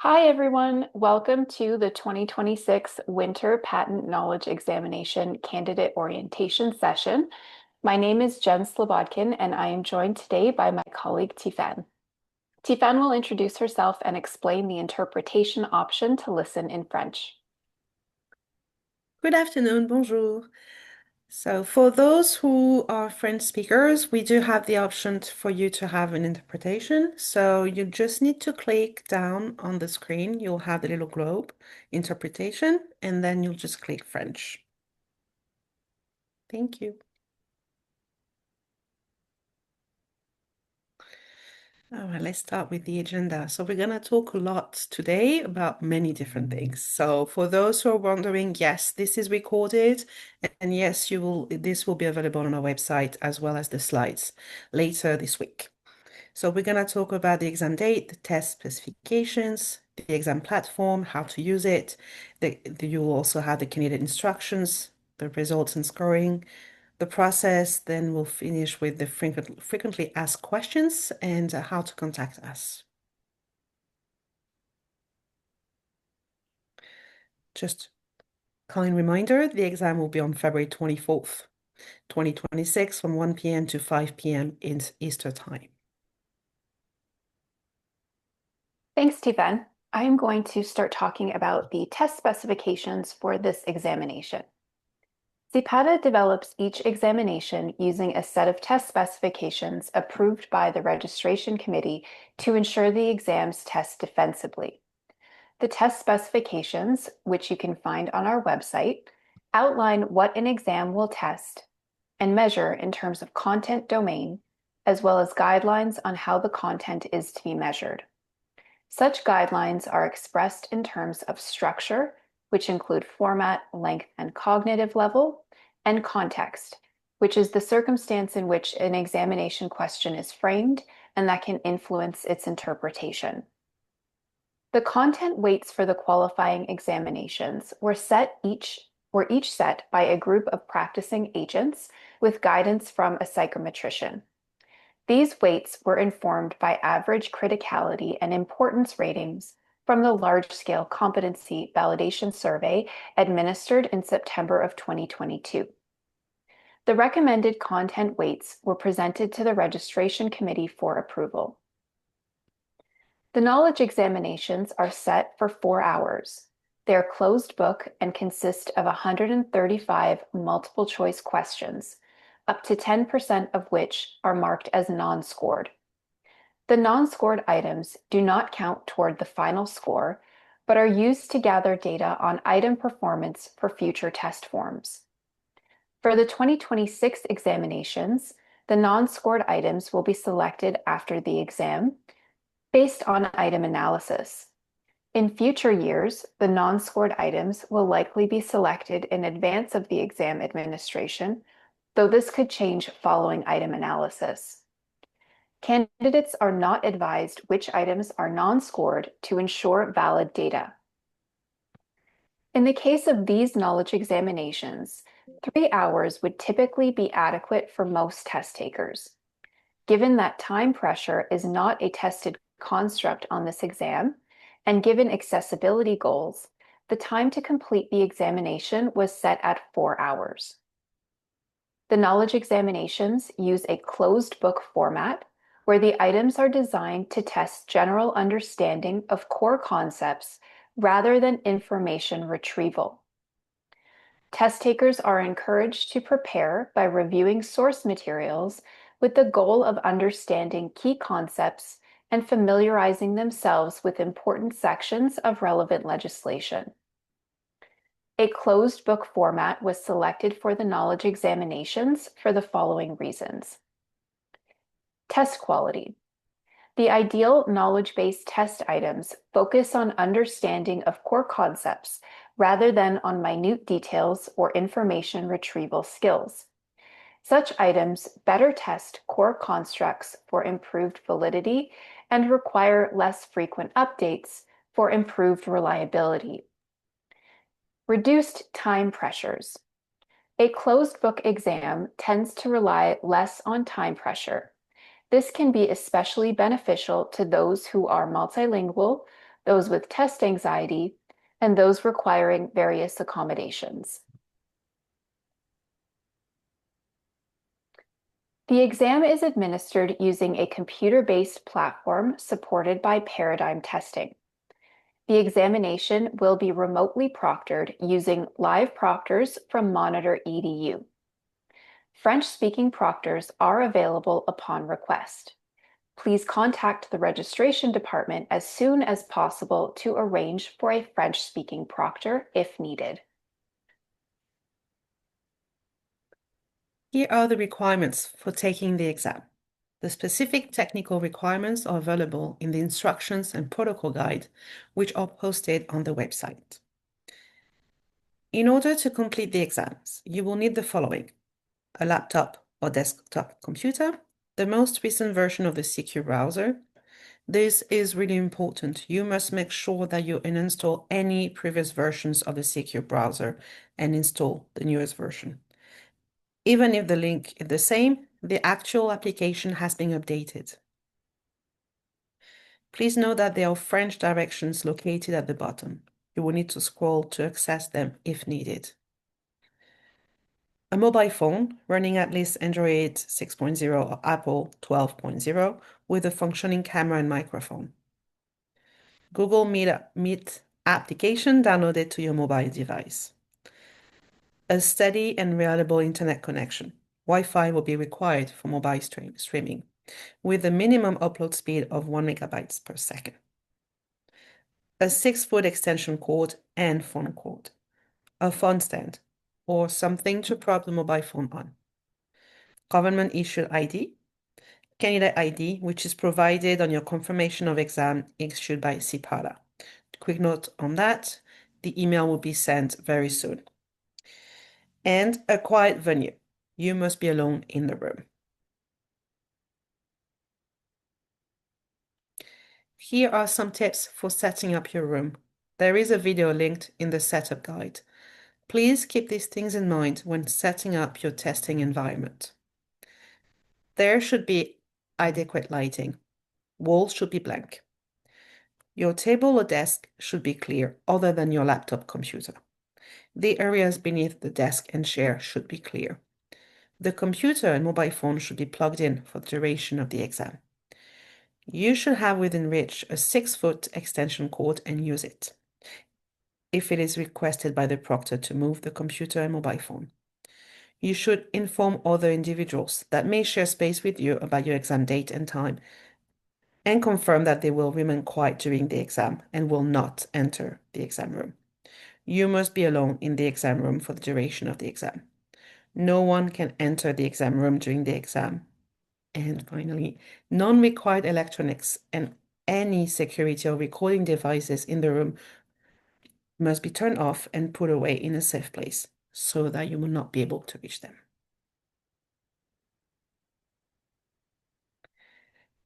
Hi, everyone. Welcome to the 2026 Winter Patent Knowledge Examination Candidate Orientation Session. My name is Jen Slobodkin, and I am joined today by my colleague Tifan. Tifan will introduce herself and explain the interpretation option to listen in French. Good afternoon, bonjour. So for those who are French speakers, we do have the option for you to have an interpretation. So you just need to click down on the screen. You'll have the little globe, interpretation, and then you'll just click French. Thank you. All right, let's start with the agenda. So we're going to talk a lot today about many different things. So for those who are wondering, yes, this is recorded, and yes, this will be available on our website as well as the slides later this week. So we're going to talk about the exam date, the test specifications, the exam platform, how to use it. You'll also have the candidate instructions, the results and scoring, the process. Then we'll finish with the frequently asked questions and how to contact us. Just kind reminder, the exam will be on February 24th, 2026 from 1 p.m. to 5 p.m. in Easter time. Thanks, Tifan. I am going to start talking about the test specifications for this examination. CPATA develops each examination using a set of test specifications approved by the registration committee to ensure the exams test defensibly. The test specifications, which you can find on our website, outline what an exam will test and measure in terms of content domain, as well as guidelines on how the content is to be measured. Such guidelines are expressed in terms of structure, which include format, length, and cognitive level, and context, which is the circumstance in which an examination question is framed and that can influence its interpretation. The content weights for the qualifying examinations were each set by a group of practicing agents with guidance from a psychometrician. These weights were informed by average criticality and importance ratings from the large-scale competency validation survey administered in September of 2022. The recommended content weights were presented to the registration committee for approval. The knowledge examinations are set for 4 hours. They are closed book and consist of 135 multiple choice questions, up to 10% of which are marked as non-scored. The non-scored items do not count toward the final score, but are used to gather data on item performance for future test forms. For the 2026 examinations, the non-scored items will be selected after the exam based on item analysis. In future years, the non-scored items will likely be selected in advance of the exam administration, though this could change following item analysis. Candidates are not advised which items are non-scored to ensure valid data. In the case of these knowledge examinations, 3 hours would typically be adequate for most test takers. Given that time pressure is not a tested construct on this exam, and given accessibility goals, the time to complete the examination was set at 4 hours. The knowledge examinations use a closed book format where the items are designed to test general understanding of core concepts rather than information retrieval. Test takers are encouraged to prepare by reviewing source materials with the goal of understanding key concepts and familiarizing themselves with important sections of relevant legislation. A closed book format was selected for the knowledge examinations for the following reasons. Test quality. The ideal knowledge-based test items focus on understanding of core concepts rather than on minute details or information retrieval skills. Such items better test core constructs for improved validity and require less frequent updates for improved reliability. Reduced time pressures. A closed book exam tends to rely less on time pressure. This can be especially beneficial to those who are multilingual, those with test anxiety, and those requiring various accommodations. The exam is administered using a computer-based platform supported by Paradigm Testing. The examination will be remotely proctored using live proctors from Monitor EDU. French-speaking proctors are available upon request. Please contact the registration department as soon as possible to arrange for a French-speaking proctor if needed. Here are the requirements for taking the exam. The specific technical requirements are available in the instructions and protocol guide, which are posted on the website. In order to complete the exams, you will need the following: a laptop or desktop computer, the most recent version of the CQ browser. This is really important. You must make sure that you uninstall any previous versions of the CQ browser and install the newest version. Even if the link is the same, the actual application has been updated. Please note that there are French directions located at the bottom. You will need to scroll to access them if needed. A mobile phone running at least Android 6.0 or Apple 12.0 with a functioning camera and microphone. Google Meet application downloaded to your mobile device. A steady and reliable internet connection. Wi-Fi will be required for mobile streaming, with a minimum upload speed of 1 megabytes per second. A 6-foot extension cord and phone cord. A phone stand, or something to prop the mobile phone on. Government-issued ID. Candidate ID, which is provided on your confirmation of exam issued by CPATA. Quick note on that, the email will be sent very soon. And a quiet venue. You must be alone in the room. Here are some tips for setting up your room. There is a video linked in the setup guide. Please keep these things in mind when setting up your testing environment. There should be adequate lighting. Walls should be blank. Your table or desk should be clear, other than your laptop computer. The areas beneath the desk and chair should be clear. The computer and mobile phone should be plugged in for the duration of the exam. You should have within reach a 6-foot extension cord and use it if it is requested by the proctor to move the computer and mobile phone. You should inform other individuals that may share space with you about your exam date and time, and confirm that they will remain quiet during the exam and will not enter the exam room. You must be alone in the exam room for the duration of the exam. No one can enter the exam room during the exam. And finally, non-required electronics and any security or recording devices in the room must be turned off and put away in a safe place so that you will not be able to reach them.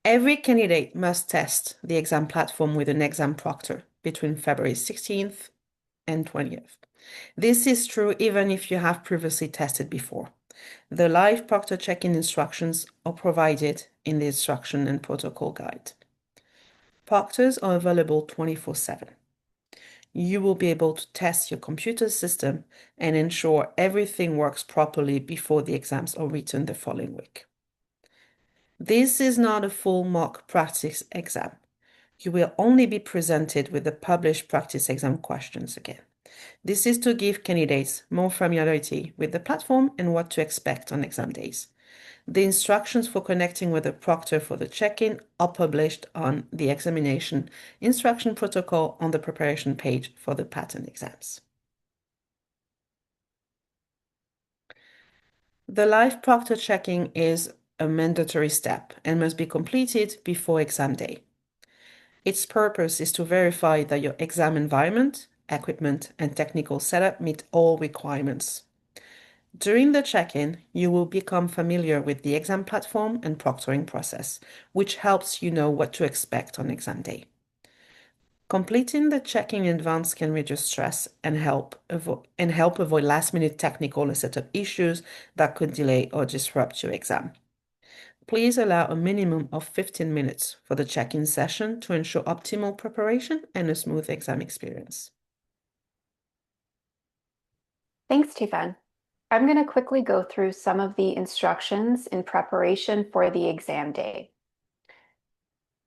Every candidate must test the exam platform with an exam proctor between February 16th and 20th. This is true even if you have previously tested before. The live proctor check-in instructions are provided in the instruction and protocol guide. Proctors are available 24/7. You will be able to test your computer system and ensure everything works properly before the exams are written the following week. This is not a full mock practice exam. You will only be presented with the published practice exam questions again. This is to give candidates more familiarity with the platform and what to expect on exam days. The instructions for connecting with the proctor for the check-in are published on the examination instruction protocol on the preparation page for the pattern exams. The live proctor checking is a mandatory step and must be completed before exam day. Its purpose is to verify that your exam environment, equipment, and technical setup meet all requirements. During the check-in, you will become familiar with the exam platform and proctoring process, which helps you know what to expect on exam day. Completing the check-in in advance can reduce stress and help avoid last-minute technical and setup issues that could delay or disrupt your exam. Please allow a minimum of 15 minutes for the check-in session to ensure optimal preparation and a smooth exam experience. Thanks, Tiffany. I'm going to quickly go through some of the instructions in preparation for the exam day.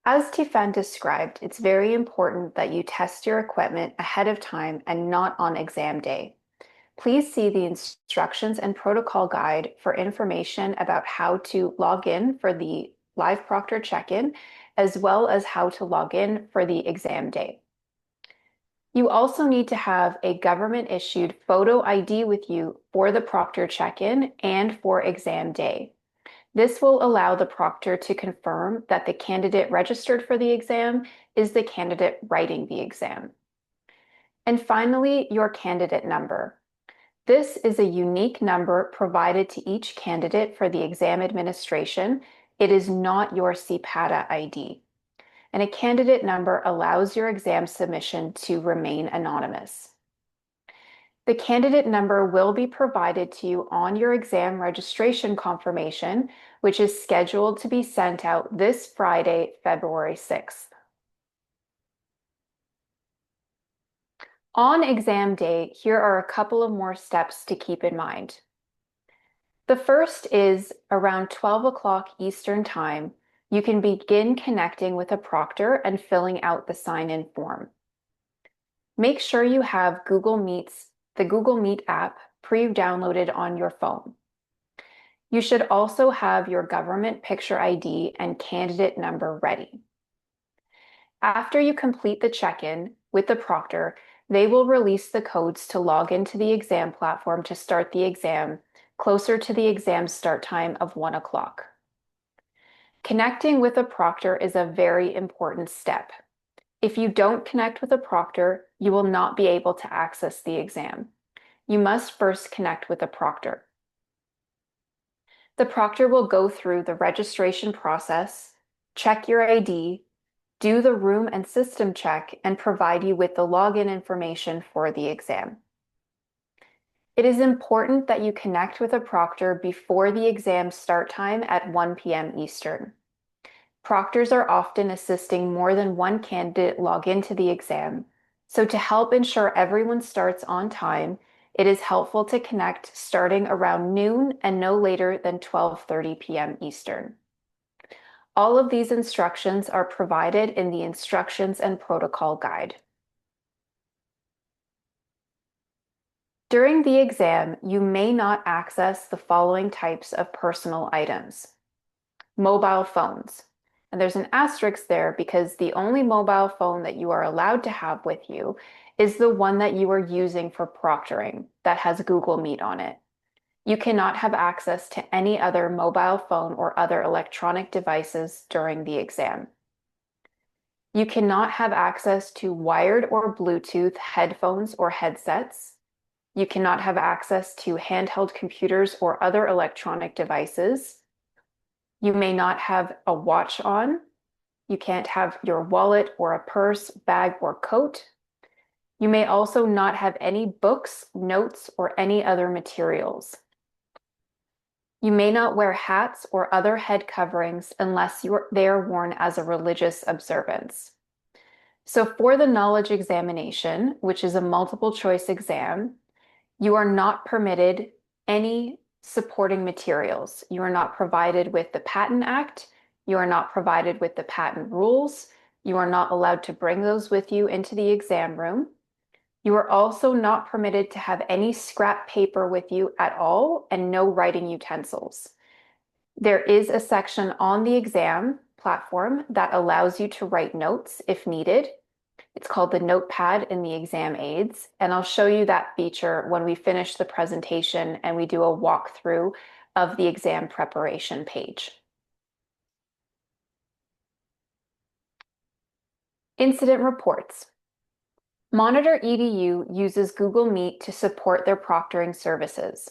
As Tiffany described, it's very important that you test your equipment ahead of time and not on exam day. Please see the instructions and protocol guide for information about how to log in for the live proctor check-in, as well as how to log in for the exam day. You also need to have a government-issued photo ID with you for the proctor check-in and for exam day. This will allow the proctor to confirm that the candidate registered for the exam is the candidate writing the exam. And finally, your candidate number. This is a unique number provided to each candidate for the exam administration. It is not your CPATA ID. And a candidate number allows your exam submission to remain anonymous. The candidate number will be provided to you on your exam registration confirmation, which is scheduled to be sent out this Friday, February 6th. On exam day, here are a couple of more steps to keep in mind. The first is around 12 o'clock Eastern Time, you can begin connecting with a proctor and filling out the sign-in form. Make sure you have the Google Meet app pre-downloaded on your phone. You should also have your government picture ID and candidate number ready. After you complete the check-in with the proctor, they will release the codes to log into the exam platform to start the exam closer to the exam start time of 1 o'clock. Connecting with a proctor is a very important step. If you don't connect with a proctor, you will not be able to access the exam. You must first connect with a proctor. The proctor will go through the registration process, check your ID, do the room and system check, and provide you with the login information for the exam. It is important that you connect with a proctor before the exam start time at 1 p.m. Eastern. Proctors are often assisting more than one candidate log into the exam, so to help ensure everyone starts on time, it is helpful to connect starting around noon and no later than 12:30 p.m. Eastern. All of these instructions are provided in the instructions and protocol guide. During the exam, you may not access the following types of personal items. Mobile phones. And there's an asterisk there because the only mobile phone that you are allowed to have with you is the one that you are using for proctoring that has Google Meet on it. You cannot have access to any other mobile phone or other electronic devices during the exam. You cannot have access to wired or Bluetooth headphones or headsets. You cannot have access to handheld computers or other electronic devices. You may not have a watch on. You can't have your wallet or a purse, bag, or coat. You may also not have any books, notes, or any other materials. You may not wear hats or other head coverings unless they are worn as a religious observance. So for the knowledge examination, which is a multiple choice exam, you are not permitted any supporting materials. You are not provided with the Patent Act. You are not provided with the patent rules. You are not allowed to bring those with you into the exam room. You are also not permitted to have any scrap paper with you at all and no writing utensils. There is a section on the exam platform that allows you to write notes if needed. It's called the notepad in the exam aids, and I'll show you that feature when we finish the presentation and we do a walkthrough of the exam preparation page. Incident reports. Monitor EDU uses Google Meet to support their proctoring services.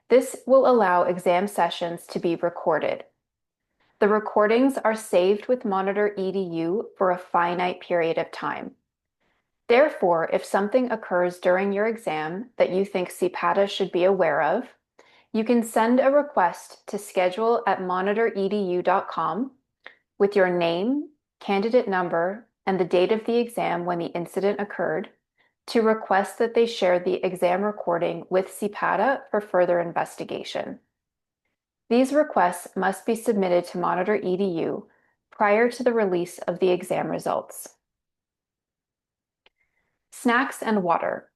This will allow exam sessions to be recorded. The recordings are saved with Monitor EDU for a finite period of time. Therefore, if something occurs during your exam that you think CPATA should be aware of, You can send a request to schedule@monitoredu.com with your name, candidate number, and the date of the exam when the incident occurred to request that they share the exam recording with CPATA for further investigation. These requests must be submitted to Monitor EDU prior to the release of the exam results. Snacks and water.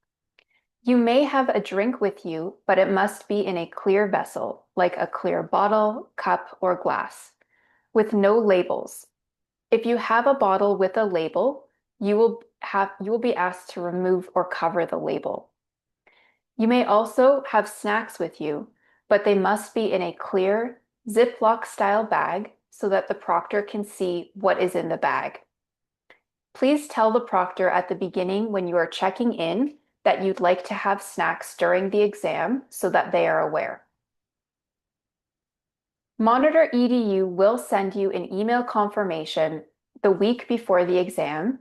You may have a drink with you, but it must be in a clear vessel, like a clear bottle, cup, or glass, with no labels. If you have a bottle with a label, you will be asked to remove or cover the label. You may also have snacks with you, but they must be in a clear Ziploc style bag so that the proctor can see what is in the bag. Please tell the proctor at the beginning when you are checking in that you'd like to have snacks during the exam so that they are aware. Monitor EDU will send you an email confirmation the week before the exam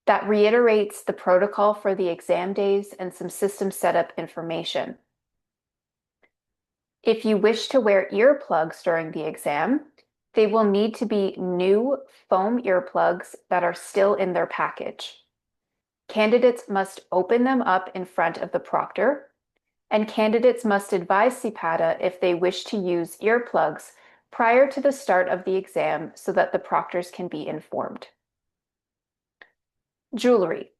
that reiterates the protocol for the exam days and some system setup information. If you wish to wear earplugs during the exam, they will need to be new foam earplugs that are still in their package. Candidates must open them up in front of the proctor, and candidates must advise CPATA if they wish to use earplugs prior to the start of the exam so that the proctors can be informed. Jewelry.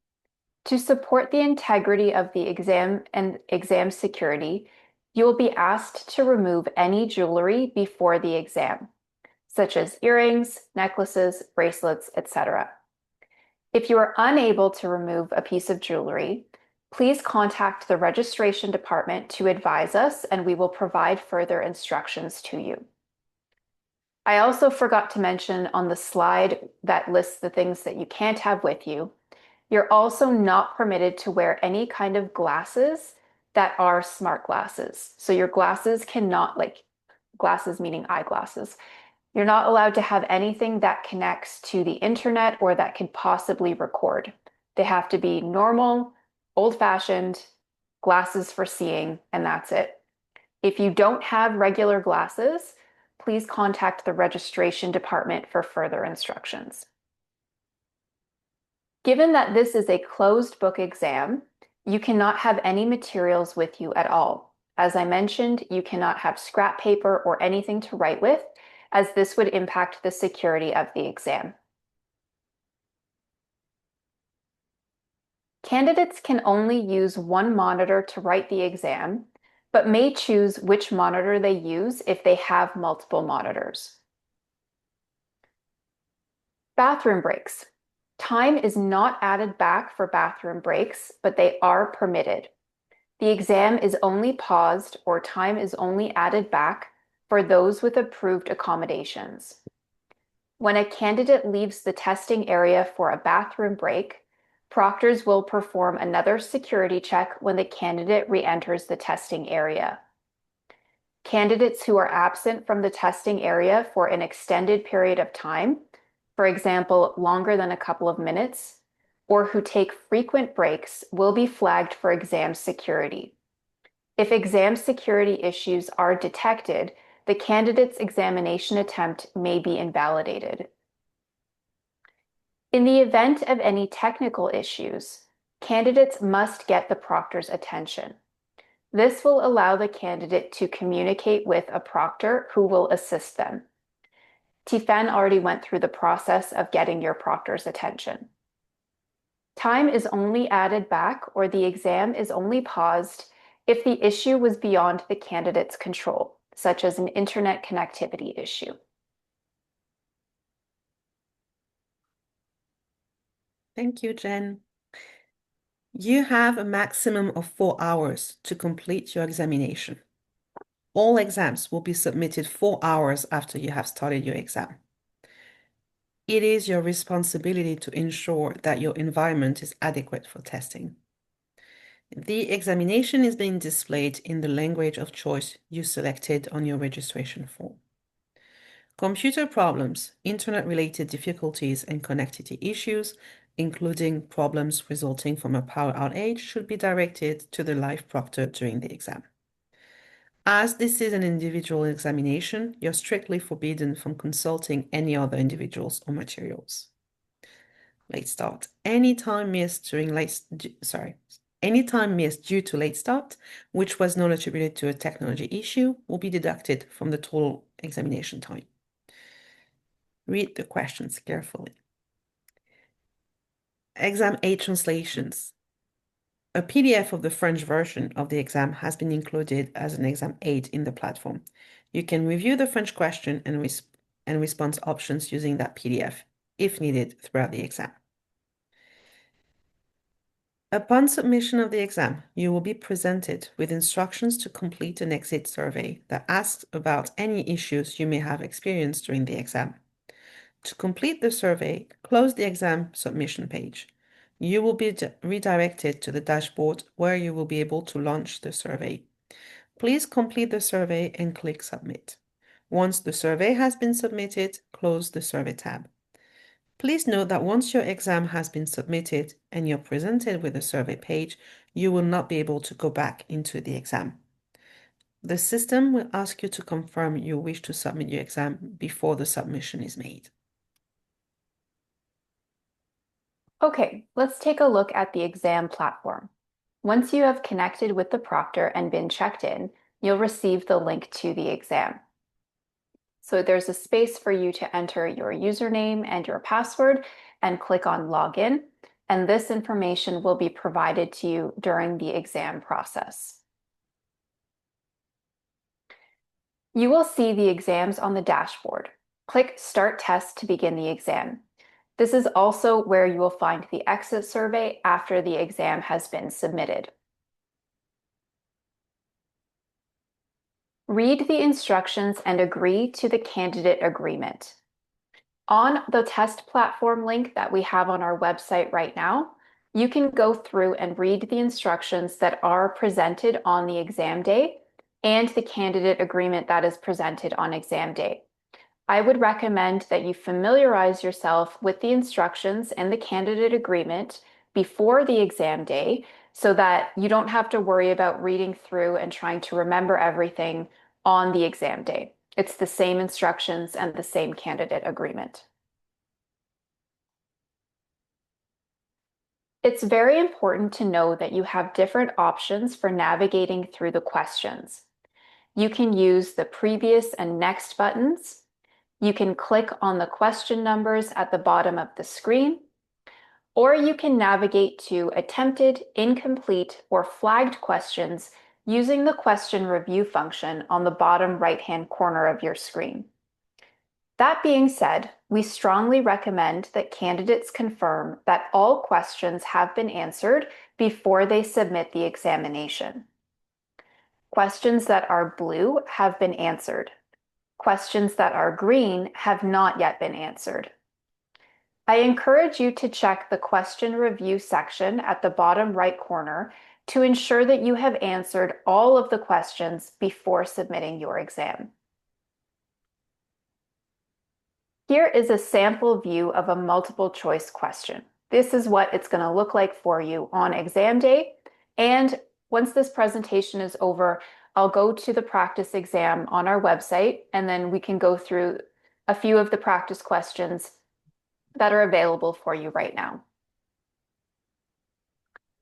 To support the integrity of the exam and exam security, you will be asked to remove any jewelry before the exam, such as earrings, necklaces, bracelets, etc. If you are unable to remove a piece of jewelry, please contact the registration department to advise us, and we will provide further instructions to you. I also forgot to mention on the slide that lists the things that you can't have with you. You're also not permitted to wear any kind of glasses that are smart glasses. So your glasses cannot, like glasses meaning eyeglasses, you're not allowed to have anything that connects to the internet or that can possibly record. They have to be normal, old-fashioned glasses for seeing, and that's it. If you don't have regular glasses, please contact the registration department for further instructions. Given that this is a closed book exam, you cannot have any materials with you at all. As I mentioned, you cannot have scrap paper or anything to write with, as this would impact the security of the exam. Candidates can only use one monitor to write the exam, but may choose which monitor they use if they have multiple monitors. Bathroom breaks. Time is not added back for bathroom breaks, but they are permitted. The exam is only paused or time is only added back for those with approved accommodations. When a candidate leaves the testing area for a bathroom break, proctors will perform another security check when the candidate re-enters the testing area. Candidates who are absent from the testing area for an extended period of time, for example, longer than a couple of minutes, or who take frequent breaks will be flagged for exam security. If exam security issues are detected, the candidate's examination attempt may be invalidated. In the event of any technical issues, candidates must get the proctor's attention. This will allow the candidate to communicate with a proctor who will assist them. Tifan already went through the process of getting your proctor's attention. Time is only added back or the exam is only paused if the issue was beyond the candidate's control, such as an internet connectivity issue. Thank you, Jen. You have a maximum of 4 hours to complete your examination. All exams will be submitted 4 hours after you have started your exam. It is your responsibility to ensure that your environment is adequate for testing. The examination is being displayed in the language of choice you selected on your registration form. Computer problems, internet-related difficulties, and connectivity issues, including problems resulting from a power outage, should be directed to the live proctor during the exam. As this is an individual examination, you're strictly forbidden from consulting any other individuals or materials. Late start. Any time missed due to late start, which was not attributed to a technology issue, will be deducted from the total examination time. Read the questions carefully. Exam aid translations. A PDF of the French version of the exam has been included as an exam aid in the platform. You can review the French question and response options using that PDF if needed throughout the exam. Upon submission of the exam, you will be presented with instructions to complete an exit survey that asks about any issues you may have experienced during the exam. To complete the survey, close the exam submission page. You will be redirected to the dashboard where you will be able to launch the survey. Please complete the survey and click Submit. Once the survey has been submitted, close the Survey tab. Please note that once your exam has been submitted and you're presented with a survey page, you will not be able to go back into the exam. The system will ask you to confirm you wish to submit your exam before the submission is made. Okay, let's take a look at the exam platform. Once you have connected with the proctor and been checked in, you'll receive the link to the exam. So there's a space for you to enter your username and your password and click on Login, and this information will be provided to you during the exam process. You will see the exams on the dashboard. Click Start Test to begin the exam. This is also where you will find the exit survey after the exam has been submitted. Read the instructions and agree to the candidate agreement. On the test platform link that we have on our website right now, you can go through and read the instructions that are presented on the exam day and the candidate agreement that is presented on exam day. I would recommend that you familiarize yourself with the instructions and the candidate agreement before the exam day so that you don't have to worry about reading through and trying to remember everything on the exam day. It's the same instructions and the same candidate agreement. It's very important to know that you have different options for navigating through the questions. You can use the previous and next buttons. You can click on the question numbers at the bottom of the screen, or you can navigate to attempted, incomplete, or flagged questions using the question review function on the bottom right-hand corner of your screen. That being said, we strongly recommend that candidates confirm that all questions have been answered before they submit the examination. Questions that are blue have been answered. Questions that are green have not yet been answered. I encourage you to check the question review section at the bottom right corner to ensure that you have answered all of the questions before submitting your exam. Here is a sample view of a multiple choice question. This is what it's going to look like for you on exam day. And once this presentation is over, I'll go to the practice exam on our website, and then we can go through a few of the practice questions that are available for you right now.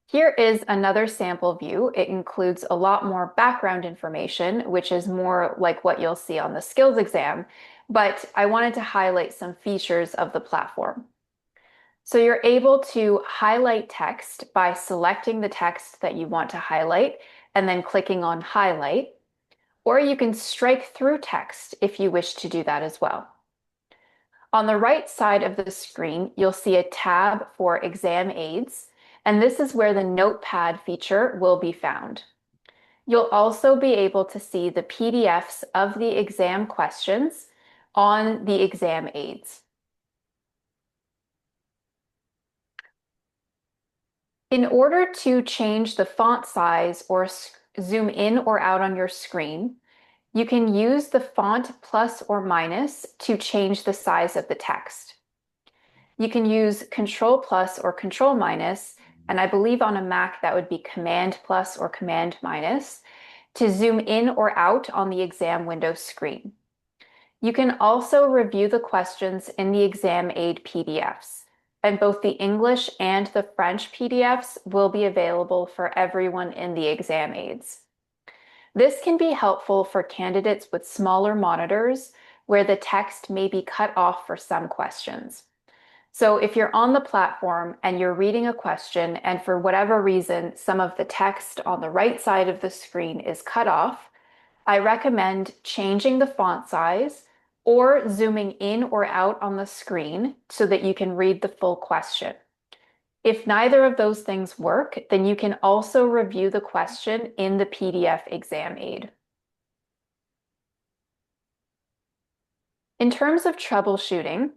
Here is another sample view. It includes a lot more background information, which is more like what you'll see on the skills exam, but I wanted to highlight some features of the platform. So you're able to highlight text by selecting the text that you want to highlight and then clicking on Highlight, or you can strike through text if you wish to do that as well. On the right side of the screen, you'll see a tab for exam aids, and this is where the notepad feature will be found. You'll also be able to see the PDFs of the exam questions on the exam aids. In order to change the font size or zoom in or out on your screen, you can use the font plus or minus to change the size of the text. You can use Control plus or Control minus, and I believe on a Mac that would be Command plus or Command minus. to zoom in or out on the exam window screen. You can also review the questions in the exam aid PDFs, and both the English and the French PDFs will be available for everyone in the exam aids. This can be helpful for candidates with smaller monitors where the text may be cut off for some questions. So if you're on the platform and you're reading a question and for whatever reason some of the text on the right side of the screen is cut off, I recommend changing the font size or zooming in or out on the screen so that you can read the full question. If neither of those things work, then you can also review the question in the PDF exam aid. In terms of troubleshooting,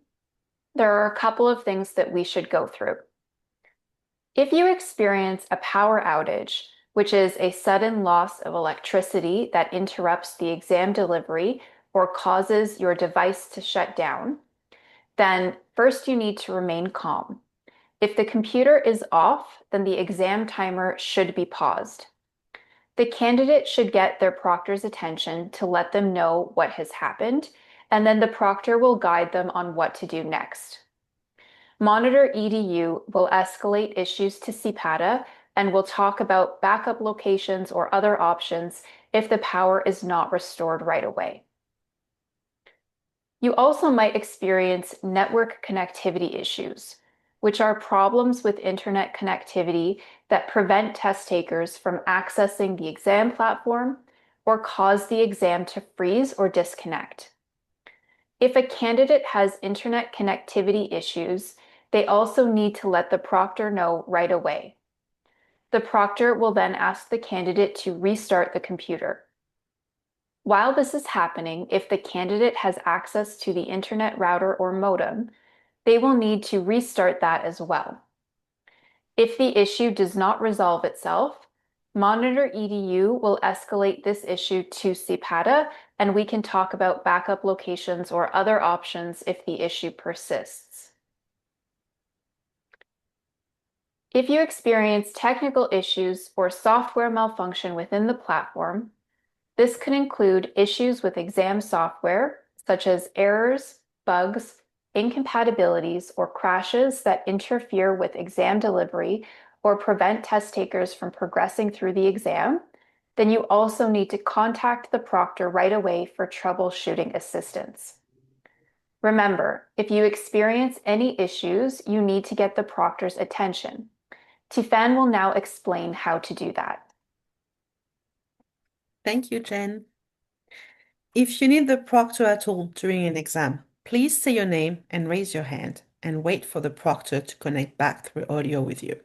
there are a couple of things that we should go through. If you experience a power outage, which is a sudden loss of electricity that interrupts the exam delivery or causes your device to shut down, then first you need to remain calm. If the computer is off, then the exam timer should be paused. The candidate should get their proctor's attention to let them know what has happened, and then the proctor will guide them on what to do next. Monitor EDU will escalate issues to CPATA and will talk about backup locations or other options if the power is not restored right away. You also might experience network connectivity issues, which are problems with internet connectivity that prevent test takers from accessing the exam platform or cause the exam to freeze or disconnect. If a candidate has internet connectivity issues, they also need to let the proctor know right away. The proctor will then ask the candidate to restart the computer. While this is happening, if the candidate has access to the internet router or modem, they will need to restart that as well. If the issue does not resolve itself, Monitor EDU will escalate this issue to CPATA, and we can talk about backup locations or other options if the issue persists. If you experience technical issues or software malfunction within the platform, this could include issues with exam software, such as errors, bugs, incompatibilities, or crashes that interfere with exam delivery or prevent test takers from progressing through the exam, then you also need to contact the proctor right away for troubleshooting assistance. Remember, if you experience any issues, you need to get the proctor's attention. Tifan will now explain how to do that. Thank you, Jen. If you need the proctor at all during an exam, please say your name and raise your hand and wait for the proctor to connect back through audio with you.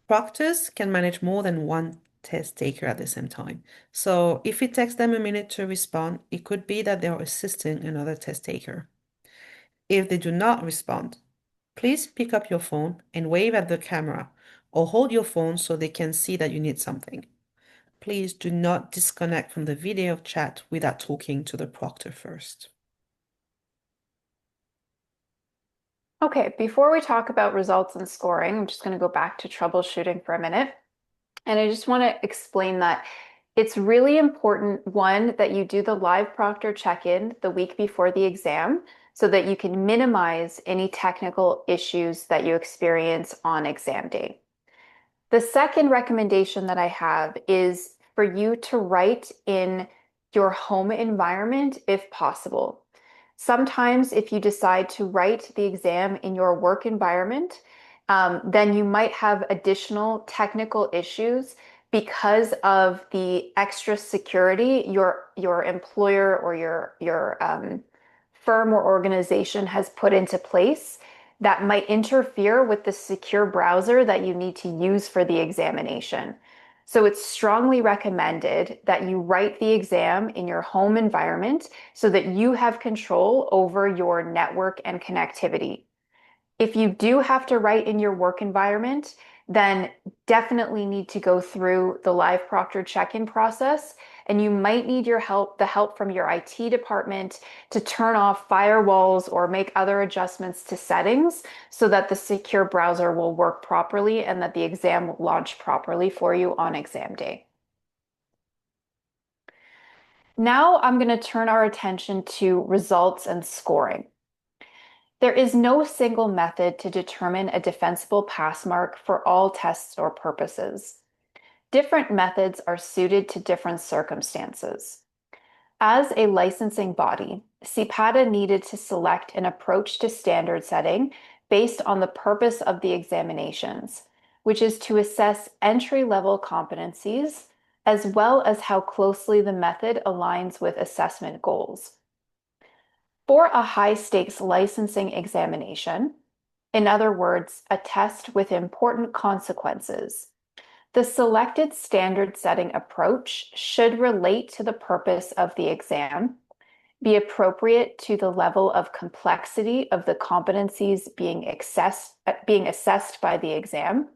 Proctors can manage more than one test taker at the same time. So if it takes them a minute to respond, it could be that they're assisting another test taker. If they do not respond, please pick up your phone and wave at the camera or hold your phone so they can see that you need something. Please do not disconnect from the video chat without talking to the proctor first. Okay, before we talk about results and scoring, I'm just going to go back to troubleshooting for a minute. And I just want to explain that it's really important, one, that you do the live proctor check-in the week before the exam so that you can minimize any technical issues that you experience on exam day. The second recommendation that I have is for you to write in your home environment if possible. Sometimes if you decide to write the exam in your work environment, then you might have additional technical issues because of the extra security your employer or your firm or organization has put into place that might interfere with the secure browser that you need to use for the examination. So it's strongly recommended that you write the exam in your home environment so that you have control over your network and connectivity. If you do have to write in your work environment, then definitely need to go through the live proctor check-in process, and you might need the help from your IT department to turn off firewalls or make other adjustments to settings so that the secure browser will work properly and that the exam will launch properly for you on exam day. Now I'm going to turn our attention to results and scoring. There is no single method to determine a defensible pass mark for all tests or purposes. Different methods are suited to different circumstances. As a licensing body, CPATA needed to select an approach to standard setting based on the purpose of the examinations, which is to assess entry-level competencies, as well as how closely the method aligns with assessment goals. For a high-stakes licensing examination, in other words, a test with important consequences, the selected standard setting approach should relate to the purpose of the exam, be appropriate to the level of complexity of the competencies being assessed by the exam,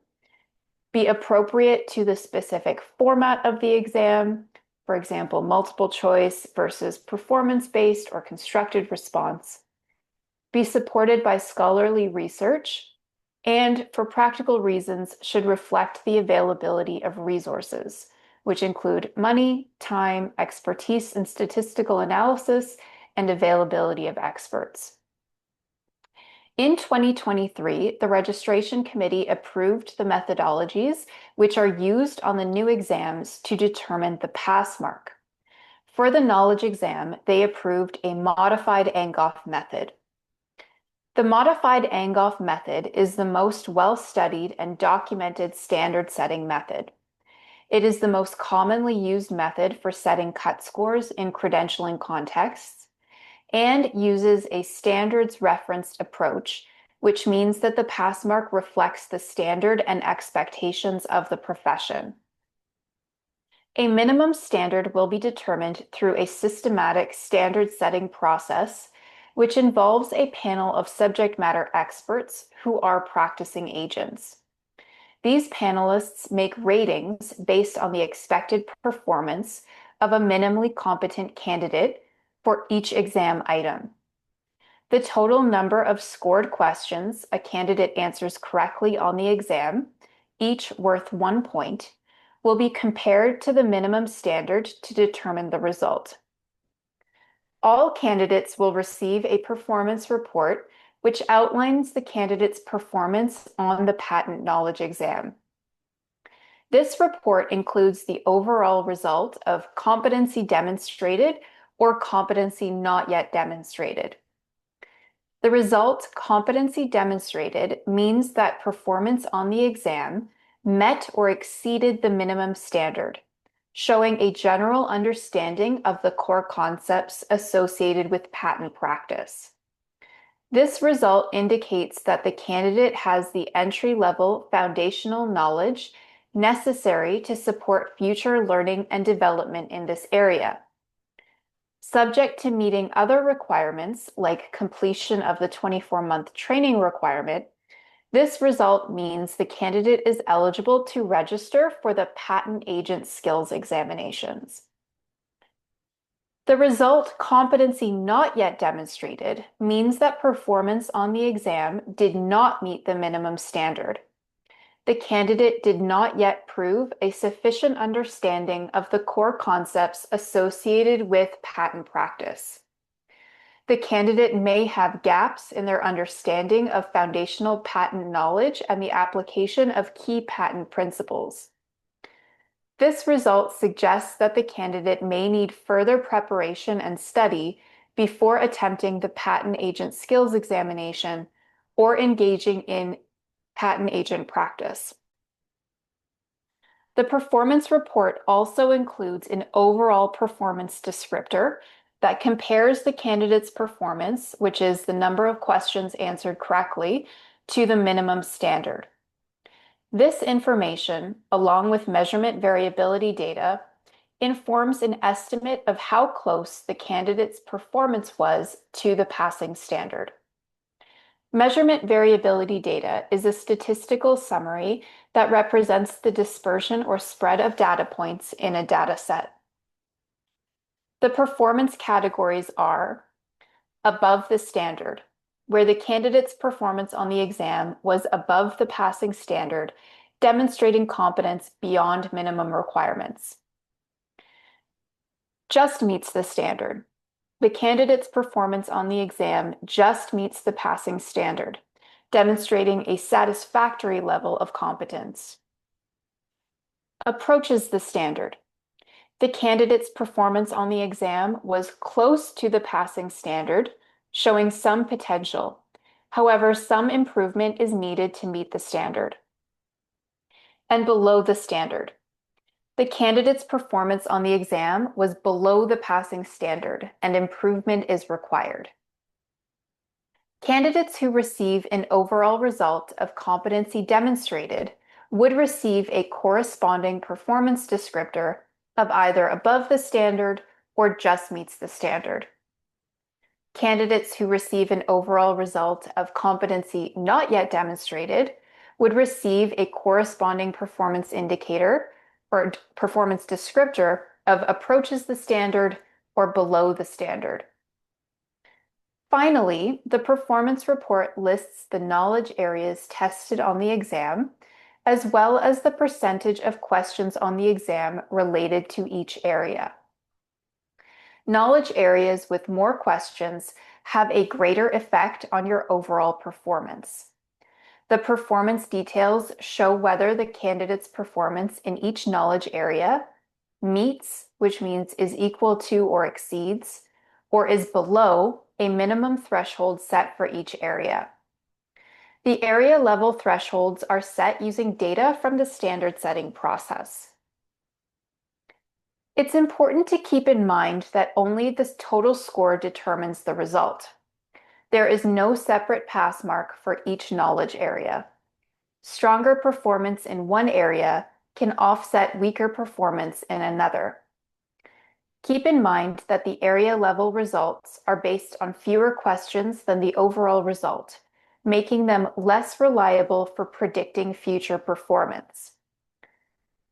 be appropriate to the specific format of the exam, for example, multiple choice versus performance-based or constructed response, be supported by scholarly research, and for practical reasons should reflect the availability of resources, which include money, time, expertise in statistical analysis, and availability of experts. In 2023, the registration committee approved the methodologies which are used on the new exams to determine the pass mark. For the knowledge exam, they approved a modified Angoff method. The modified Angoff method is the most well-studied and documented standard setting method. It is the most commonly used method for setting cut scores in credentialing contexts and uses a standards referenced approach, which means that the pass mark reflects the standard and expectations of the profession. A minimum standard will be determined through a systematic standard setting process, which involves a panel of subject matter experts who are practicing agents. These panelists make ratings based on the expected performance of a minimally competent candidate for each exam item. The total number of scored questions a candidate answers correctly on the exam, each worth 1 point, will be compared to the minimum standard to determine the result. All candidates will receive a performance report which outlines the candidate's performance on the patent knowledge exam. This report includes the overall result of competency demonstrated or competency not yet demonstrated. The result, competency demonstrated, means that performance on the exam met or exceeded the minimum standard, showing a general understanding of the core concepts associated with patent practice. This result indicates that the candidate has the entry-level foundational knowledge necessary to support future learning and development in this area. Subject to meeting other requirements, like completion of the 24-month training requirement, this result means the candidate is eligible to register for the patent agent skills examinations. The result, competency not yet demonstrated, means that performance on the exam did not meet the minimum standard. The candidate did not yet prove a sufficient understanding of the core concepts associated with patent practice. The candidate may have gaps in their understanding of foundational patent knowledge and the application of key patent principles. This result suggests that the candidate may need further preparation and study before attempting the patent agent skills examination or engaging in patent agent practice. The performance report also includes an overall performance descriptor that compares the candidate's performance, which is the number of questions answered correctly, to the minimum standard. This information, along with measurement variability data, informs an estimate of how close the candidate's performance was to the passing standard. Measurement variability data is a statistical summary that represents the dispersion or spread of data points in a data set. The performance categories are above the standard, where the candidate's performance on the exam was above the passing standard, demonstrating competence beyond minimum requirements. just meets the standard. The candidate's performance on the exam just meets the passing standard, demonstrating a satisfactory level of competence. Approaches the standard. The candidate's performance on the exam was close to the passing standard, showing some potential. However, some improvement is needed to meet the standard. And below the standard. The candidate's performance on the exam was below the passing standard, and improvement is required. Candidates who receive an overall result of competency demonstrated would receive a corresponding performance descriptor of either above the standard or just meets the standard. Candidates who receive an overall result of competency not yet demonstrated would receive a corresponding performance indicator or performance descriptor of approaches the standard or below the standard. Finally, the performance report lists the knowledge areas tested on the exam, as well as the percentage of questions on the exam related to each area. Knowledge areas with more questions have a greater effect on your overall performance. The performance details show whether the candidate's performance in each knowledge area meets, which means is equal to or exceeds, or is below a minimum threshold set for each area. The area level thresholds are set using data from the standard setting process. It's important to keep in mind that only the total score determines the result. There is no separate pass mark for each knowledge area. Stronger performance in one area can offset weaker performance in another. Keep in mind that the area level results are based on fewer questions than the overall result, making them less reliable for predicting future performance.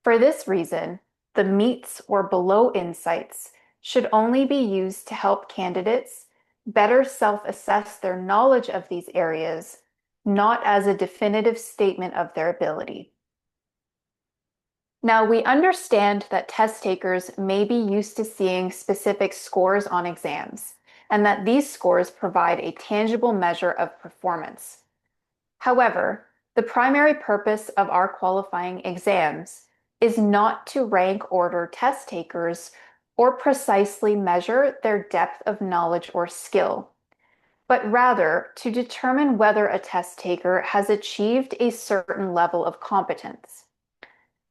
For this reason, the meets or below insights should only be used to help candidates better self-assess their knowledge of these areas, not as a definitive statement of their ability. Now, we understand that test takers may be used to seeing specific scores on exams, and that these scores provide a tangible measure of performance. However, the primary purpose of our qualifying exams is not to rank order test takers or precisely measure their depth of knowledge or skill, but rather to determine whether a test taker has achieved a certain level of competence.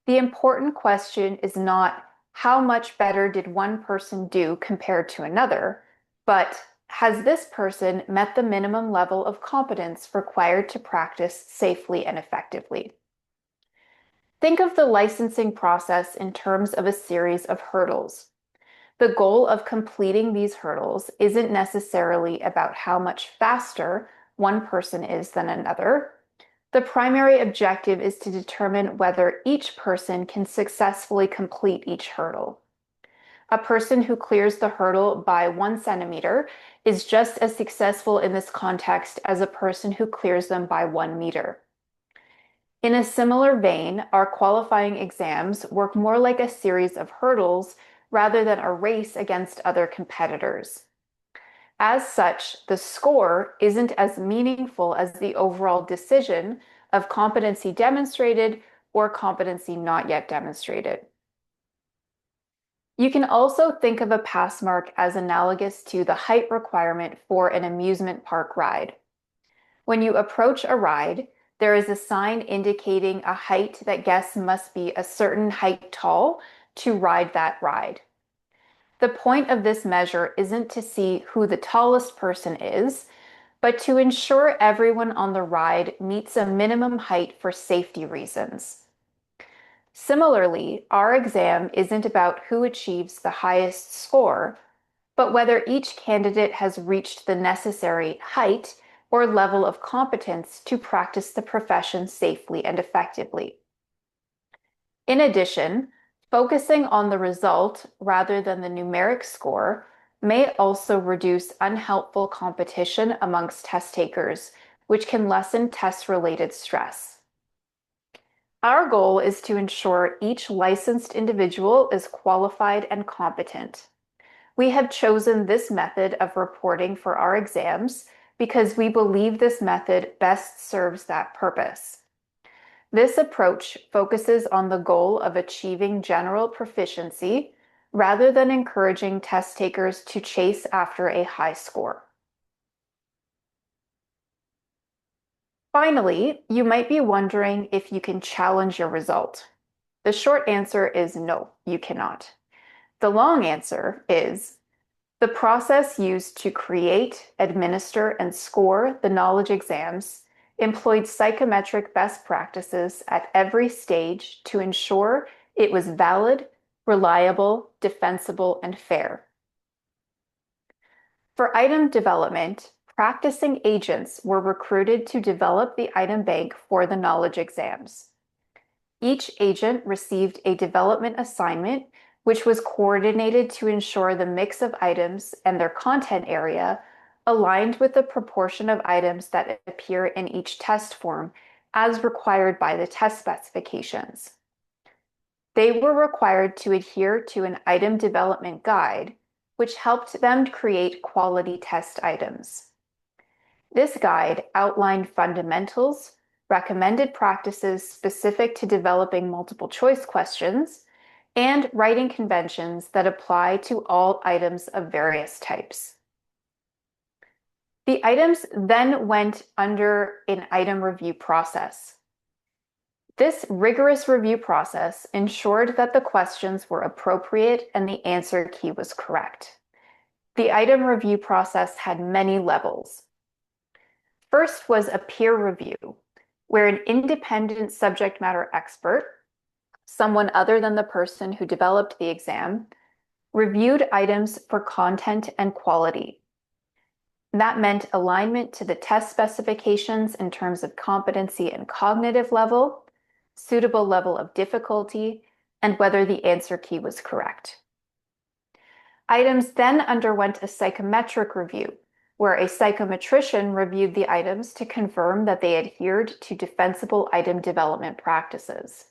The important question is not how much better did one person do compared to another, but has this person met the minimum level of competence required to practice safely and effectively? Think of the licensing process in terms of a series of hurdles. The goal of completing these hurdles isn't necessarily about how much faster one person is than another. The primary objective is to determine whether each person can successfully complete each hurdle. A person who clears the hurdle by 1 centimeter is just as successful in this context as a person who clears them by 1 meter. In a similar vein, our qualifying exams work more like a series of hurdles rather than a race against other competitors. As such, the score isn't as meaningful as the overall decision of competency demonstrated or competency not yet demonstrated. You can also think of a pass mark as analogous to the height requirement for an amusement park ride. When you approach a ride, there is a sign indicating a height that guests must be a certain height tall to ride that ride. The point of this measure isn't to see who the tallest person is, but to ensure everyone on the ride meets a minimum height for safety reasons. Similarly, our exam isn't about who achieves the highest score, but whether each candidate has reached the necessary height or level of competence to practice the profession safely and effectively. In addition, focusing on the result rather than the numeric score may also reduce unhelpful competition amongst test takers, which can lessen test-related stress. Our goal is to ensure each licensed individual is qualified and competent. We have chosen this method of reporting for our exams because we believe this method best serves that purpose. This approach focuses on the goal of achieving general proficiency rather than encouraging test takers to chase after a high score. Finally, you might be wondering if you can challenge your result. The short answer is no, you cannot. The long answer is the process used to create, administer, and score the knowledge exams employed psychometric best practices at every stage to ensure it was valid, reliable, defensible, and fair. For item development, practicing agents were recruited to develop the item bank for the knowledge exams. Each agent received a development assignment, which was coordinated to ensure the mix of items and their content area aligned with the proportion of items that appear in each test form as required by the test specifications. They were required to adhere to an item development guide, which helped them create quality test items. This guide outlined fundamentals, recommended practices specific to developing multiple choice questions, and writing conventions that apply to all items of various types. The items then went under an item review process. This rigorous review process ensured that the questions were appropriate and the answer key was correct. The item review process had many levels. First was a peer review, where an independent subject matter expert, someone other than the person who developed the exam, reviewed items for content and quality. That meant alignment to the test specifications in terms of competency and cognitive level, suitable level of difficulty, and whether the answer key was correct. Items then underwent a psychometric review, where a psychometrician reviewed the items to confirm that they adhered to defensible item development practices.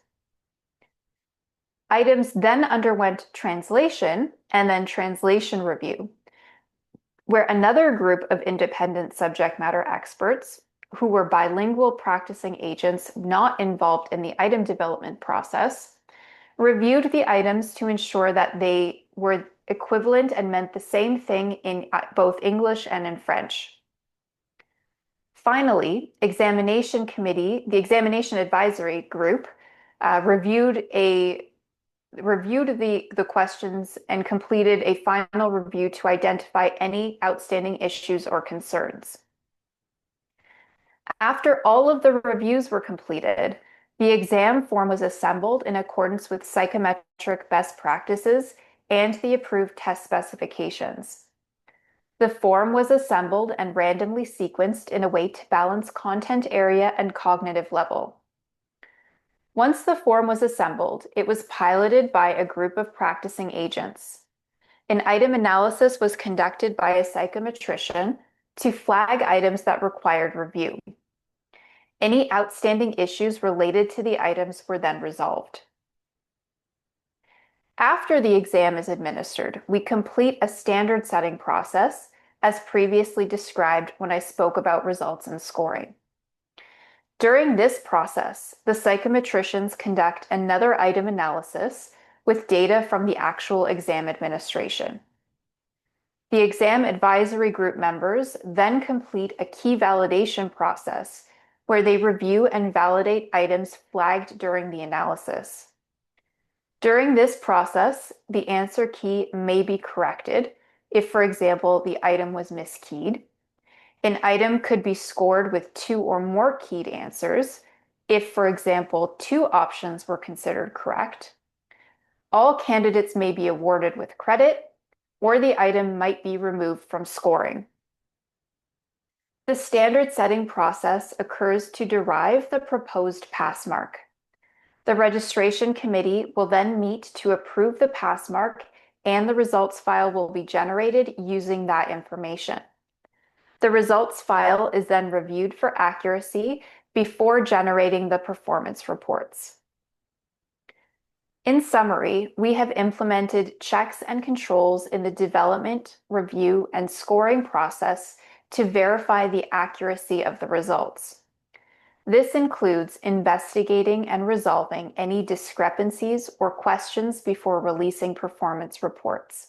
Items then underwent translation and then translation review, where another group of independent subject matter experts, who were bilingual practicing agents not involved in the item development process, reviewed the items to ensure that they were equivalent and meant the same thing in both English and in French. Finally, the examination advisory group reviewed the questions and completed a final review to identify any outstanding issues or concerns. After all of the reviews were completed, the exam form was assembled in accordance with psychometric best practices and the approved test specifications. The form was assembled and randomly sequenced in a way to balance content area and cognitive level. Once the form was assembled, it was piloted by a group of practicing agents. An item analysis was conducted by a psychometrician to flag items that required review. Any outstanding issues related to the items were then resolved. After the exam is administered, we complete a standard setting process, as previously described when I spoke about results and scoring. During this process, the psychometricians conduct another item analysis with data from the actual exam administration. The exam advisory group members then complete a key validation process where they review and validate items flagged during the analysis. During this process, the answer key may be corrected if, for example, the item was miskeyed. An item could be scored with 2 or more keyed answers if, for example, 2 options were considered correct. All candidates may be awarded with credit, or the item might be removed from scoring. The standard setting process occurs to derive the proposed pass mark. The registration committee will then meet to approve the pass mark, and the results file will be generated using that information. The results file is then reviewed for accuracy before generating the performance reports. In summary, we have implemented checks and controls in the development, review, and scoring process to verify the accuracy of the results. This includes investigating and resolving any discrepancies or questions before releasing performance reports.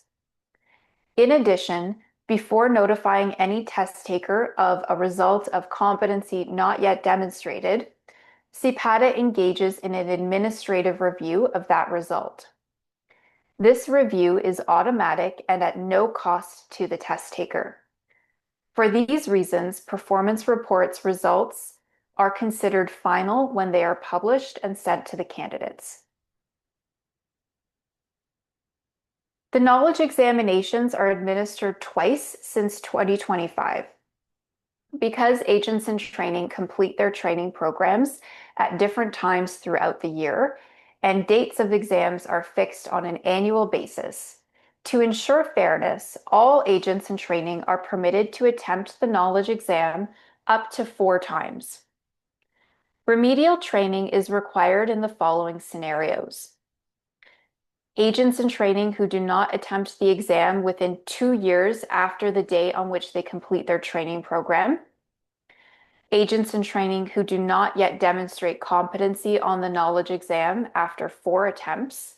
In addition, before notifying any test taker of a result of competency not yet demonstrated, CPATA engages in an administrative review of that result. This review is automatic and at no cost to the test taker. For these reasons, performance reports results are considered final when they are published and sent to the candidates. The knowledge examinations are administered twice since 2025. Because agents in training complete their training programs at different times throughout the year, and dates of exams are fixed on an annual basis. To ensure fairness, all agents in training are permitted to attempt the knowledge exam up to 4 times. Remedial training is required in the following scenarios. Agents in training who do not attempt the exam within 2 years after the day on which they complete their training program. Agents in training who do not yet demonstrate competency on the knowledge exam after 4 attempts.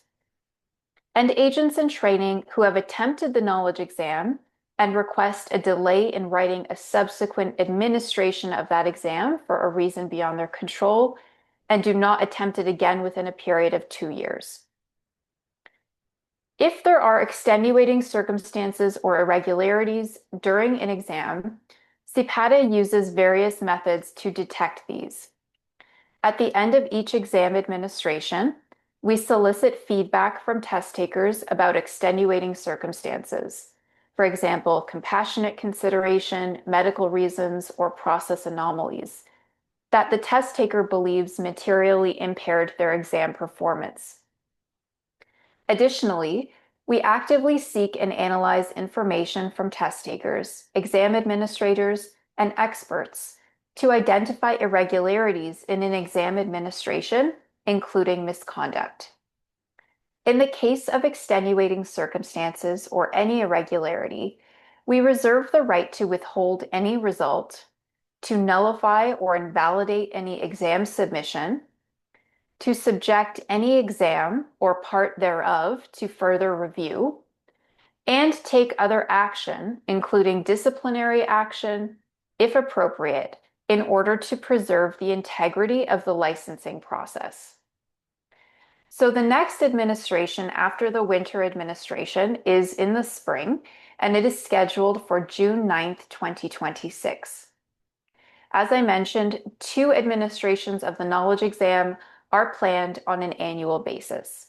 And agents in training who have attempted the knowledge exam and request a delay in writing a subsequent administration of that exam for a reason beyond their control and do not attempt it again within a period of 2 years. If there are extenuating circumstances or irregularities during an exam, CPATA uses various methods to detect these. At the end of each exam administration, we solicit feedback from test takers about extenuating circumstances. For example, compassionate consideration, medical reasons, or process anomalies that the test taker believes materially impaired their exam performance. Additionally, we actively seek and analyze information from test takers, exam administrators, and experts to identify irregularities in an exam administration, including misconduct. In the case of extenuating circumstances or any irregularity, we reserve the right to withhold any result, to nullify or invalidate any exam submission, to subject any exam or part thereof to further review, and take other action, including disciplinary action, if appropriate, in order to preserve the integrity of the licensing process. So the next administration after the winter administration is in the spring, and it is scheduled for June 9th, 2026. As I mentioned, 2 administrations of the knowledge exam are planned on an annual basis.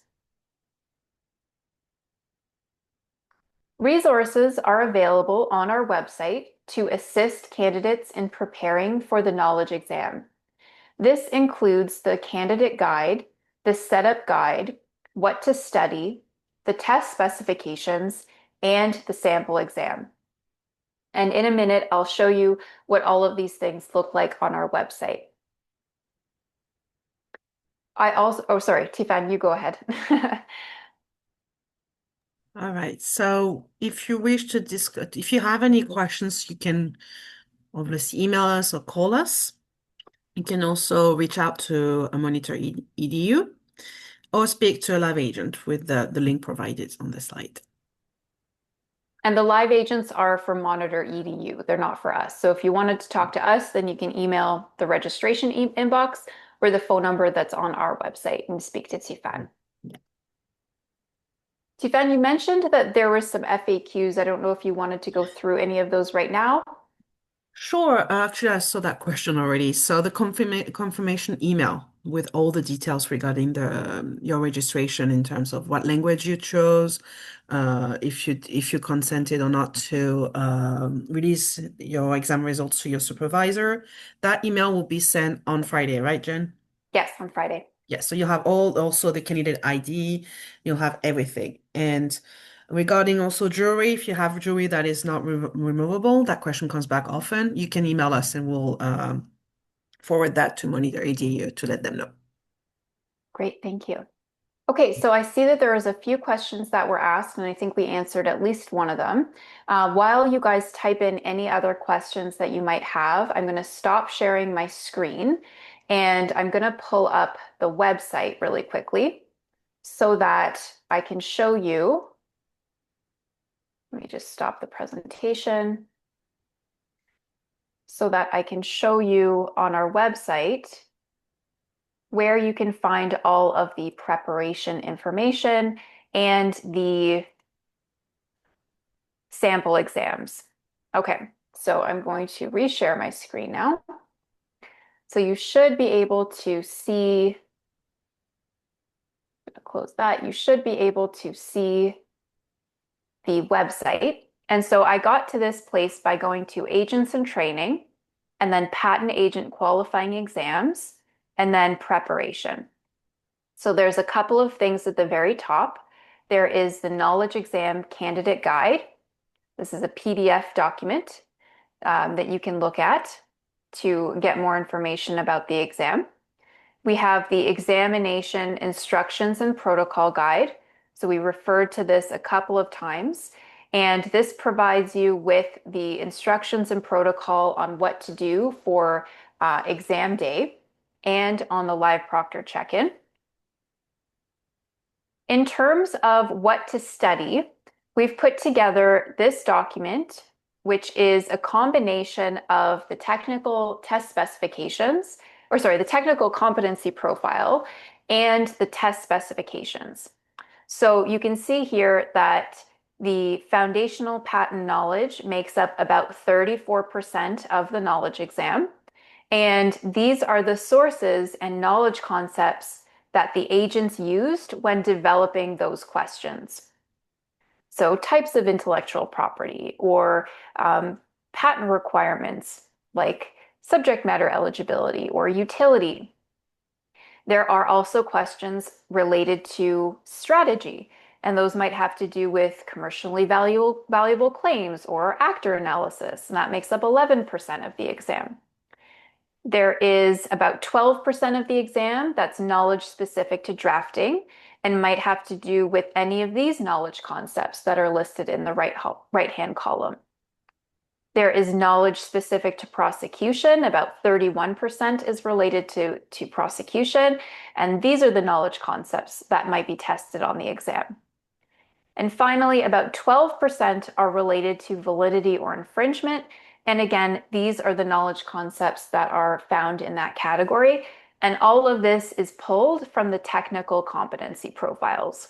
Resources are available on our website to assist candidates in preparing for the knowledge exam. This includes the candidate guide, the setup guide, what to study, the test specifications, and the sample exam. And in a minute, I'll show you what all of these things look like on our website. Oh, sorry, Tifan, you go ahead. All right. So if you wish to discuss, if you have any questions, you can obviously email us or call us. You can also reach out to a Monitor EDU or speak to a live agent with the link provided on the slide. And the live agents are for Monitor EDU. They're not for us. So if you wanted to talk to us, then you can email the registration inbox or the phone number that's on our website and speak to Tifan. Yeah. Tifan, you mentioned that there were some FAQs. I don't know if you wanted to go through any of those right now. Sure. Actually, I saw that question already. So the confirmation email with all the details regarding your registration in terms of what language you chose, if you consented or not to release your exam results to your supervisor. That email will be sent on Friday, right, Jen? Yes, on Friday. Yes, so you'll have also the candidate ID, you'll have everything. And regarding also jewelry, if you have jewelry that is not removable, that question comes back often, you can email us and we'll forward that to Monitor ADU to let them know. Great, thank you. Okay, so I see that there was a few questions that were asked, and I think we answered at least one of them. While you guys type in any other questions that you might have, I'm going to stop sharing my screen and I'm going to pull up the website really quickly so that I can show you. Let me just stop the presentation so that I can show you on our website where you can find all of the preparation information and the sample exams. Okay, so I'm going to reshare my screen now. So you should be able to see, I'm going to close that. You should be able to see the website. And so I got to this place by going to agents and training, and then patent agent qualifying exams, and then preparation. So there's a couple of things at the very top. There is the knowledge exam candidate guide. This is a PDF document that you can look at to get more information about the exam. We have the examination instructions and protocol guide. So we referred to this a couple of times, and this provides you with the instructions and protocol on what to do for exam day and on the live proctor check-in. In terms of what to study, we've put together this document, which is a combination of the technical test specifications, or sorry, the technical competency profile and the test specifications. So you can see here that the foundational patent knowledge makes up about 34% of the knowledge exam. And these are the sources and knowledge concepts that the agents used when developing those questions. So types of intellectual property or patent requirements like subject matter eligibility or utility. There are also questions related to strategy, and those might have to do with commercially valuable claims or actor analysis, and that makes up 11% of the exam. There is about 12% of the exam that's knowledge specific to drafting and might have to do with any of these knowledge concepts that are listed in the right-hand column. There is knowledge specific to prosecution. About 31% is related to prosecution, and these are the knowledge concepts that might be tested on the exam. And finally, about 12% are related to validity or infringement. And again, these are the knowledge concepts that are found in that category. And all of this is pulled from the technical competency profiles.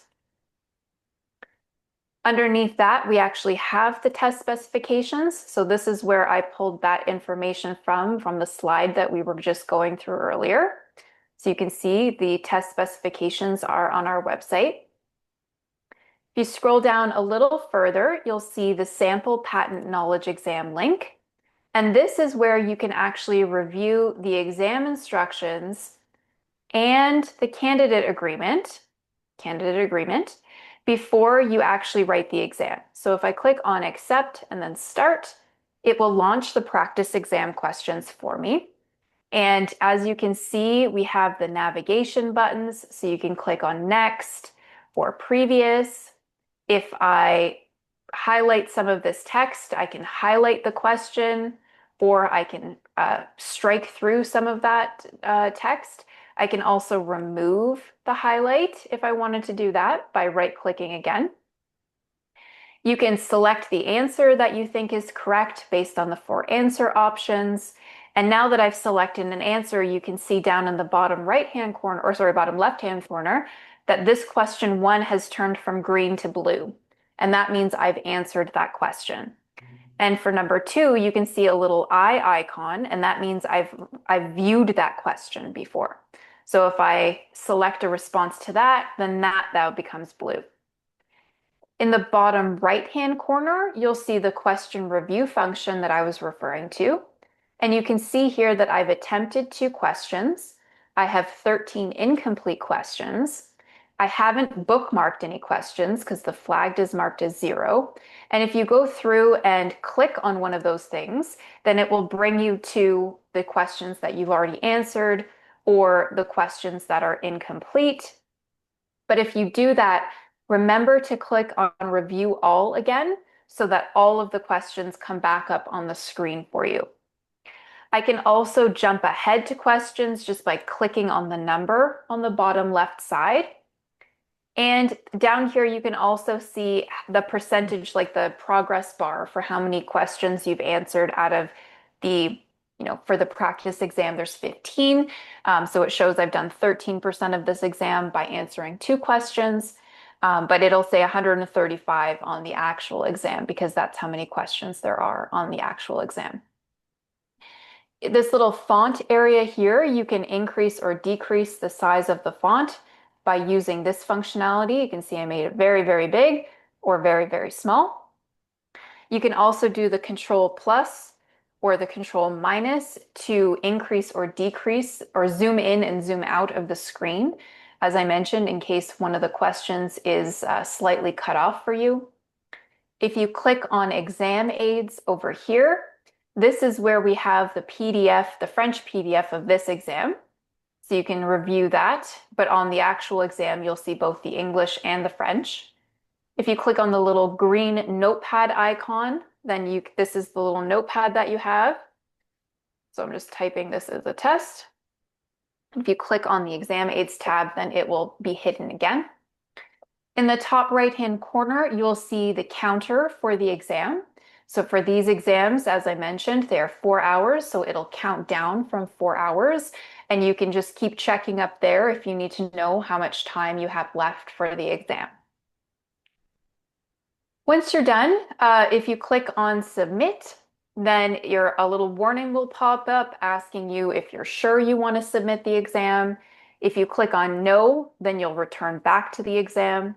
Underneath that, we actually have the test specifications. So this is where I pulled that information from the slide that we were just going through earlier. So you can see the test specifications are on our website. If you scroll down a little further, you'll see the sample patent knowledge exam link. And this is where you can actually review the exam instructions and the candidate agreement before you actually write the exam. So if I click on accept and then start, it will launch the practice exam questions for me. And as you can see, we have the navigation buttons, so you can click on next or previous. If I highlight some of this text, I can highlight the question, or I can strike through some of that text. I can also remove the highlight if I wanted to do that by right-clicking again. You can select the answer that you think is correct based on the 4 answer options. And now that I've selected an answer, you can see down in the bottom right-hand corner, or sorry, bottom left-hand corner, that this question 1 has turned from green to blue. And that means I've answered that question. And for number 2, you can see a little eye icon, and that means I've viewed that question before. So if I select a response to that, then that becomes blue. In the bottom right-hand corner, you'll see the question review function that I was referring to. And you can see here that I've attempted 2 questions. I have 13 incomplete questions. I haven't bookmarked any questions because the flagged is marked as 0. And if you go through and click on one of those things, then it will bring you to the questions that you've already answered or the questions that are incomplete. But if you do that, remember to click on Review All again so that all of the questions come back up on the screen for you. I can also jump ahead to questions just by clicking on the number on the bottom left side. And down here, you can also see the percentage, like the progress bar for how many questions you've answered out of the, for the practice exam, there's 15. So it shows I've done 13% of this exam by answering 2 questions, but it'll say 135 on the actual exam because that's how many questions there are on the actual exam. This little font area here, you can increase or decrease the size of the font by using this functionality. You can see I made it very, very big or very, very small. You can also do the Control plus or the Control minus to increase or decrease or zoom in and zoom out of the screen, as I mentioned, in case one of the questions is slightly cut off for you. If you click on exam aids over here, this is where we have the PDF, the French PDF of this exam. So you can review that, but on the actual exam, you'll see both the English and the French. If you click on the little green notepad icon, then this is the little notepad that you have. So I'm just typing this as a test. If you click on the exam aids tab, then it will be hidden again. In the top right-hand corner, you'll see the counter for the exam. So for these exams, as I mentioned, they are 4 hours, so it'll count down from 4 hours, and you can just keep checking up there if you need to know how much time you have left for the exam. Once you're done, if you click on submit, then a little warning will pop up asking you if you're sure you want to submit the exam. If you click on no, then you'll return back to the exam.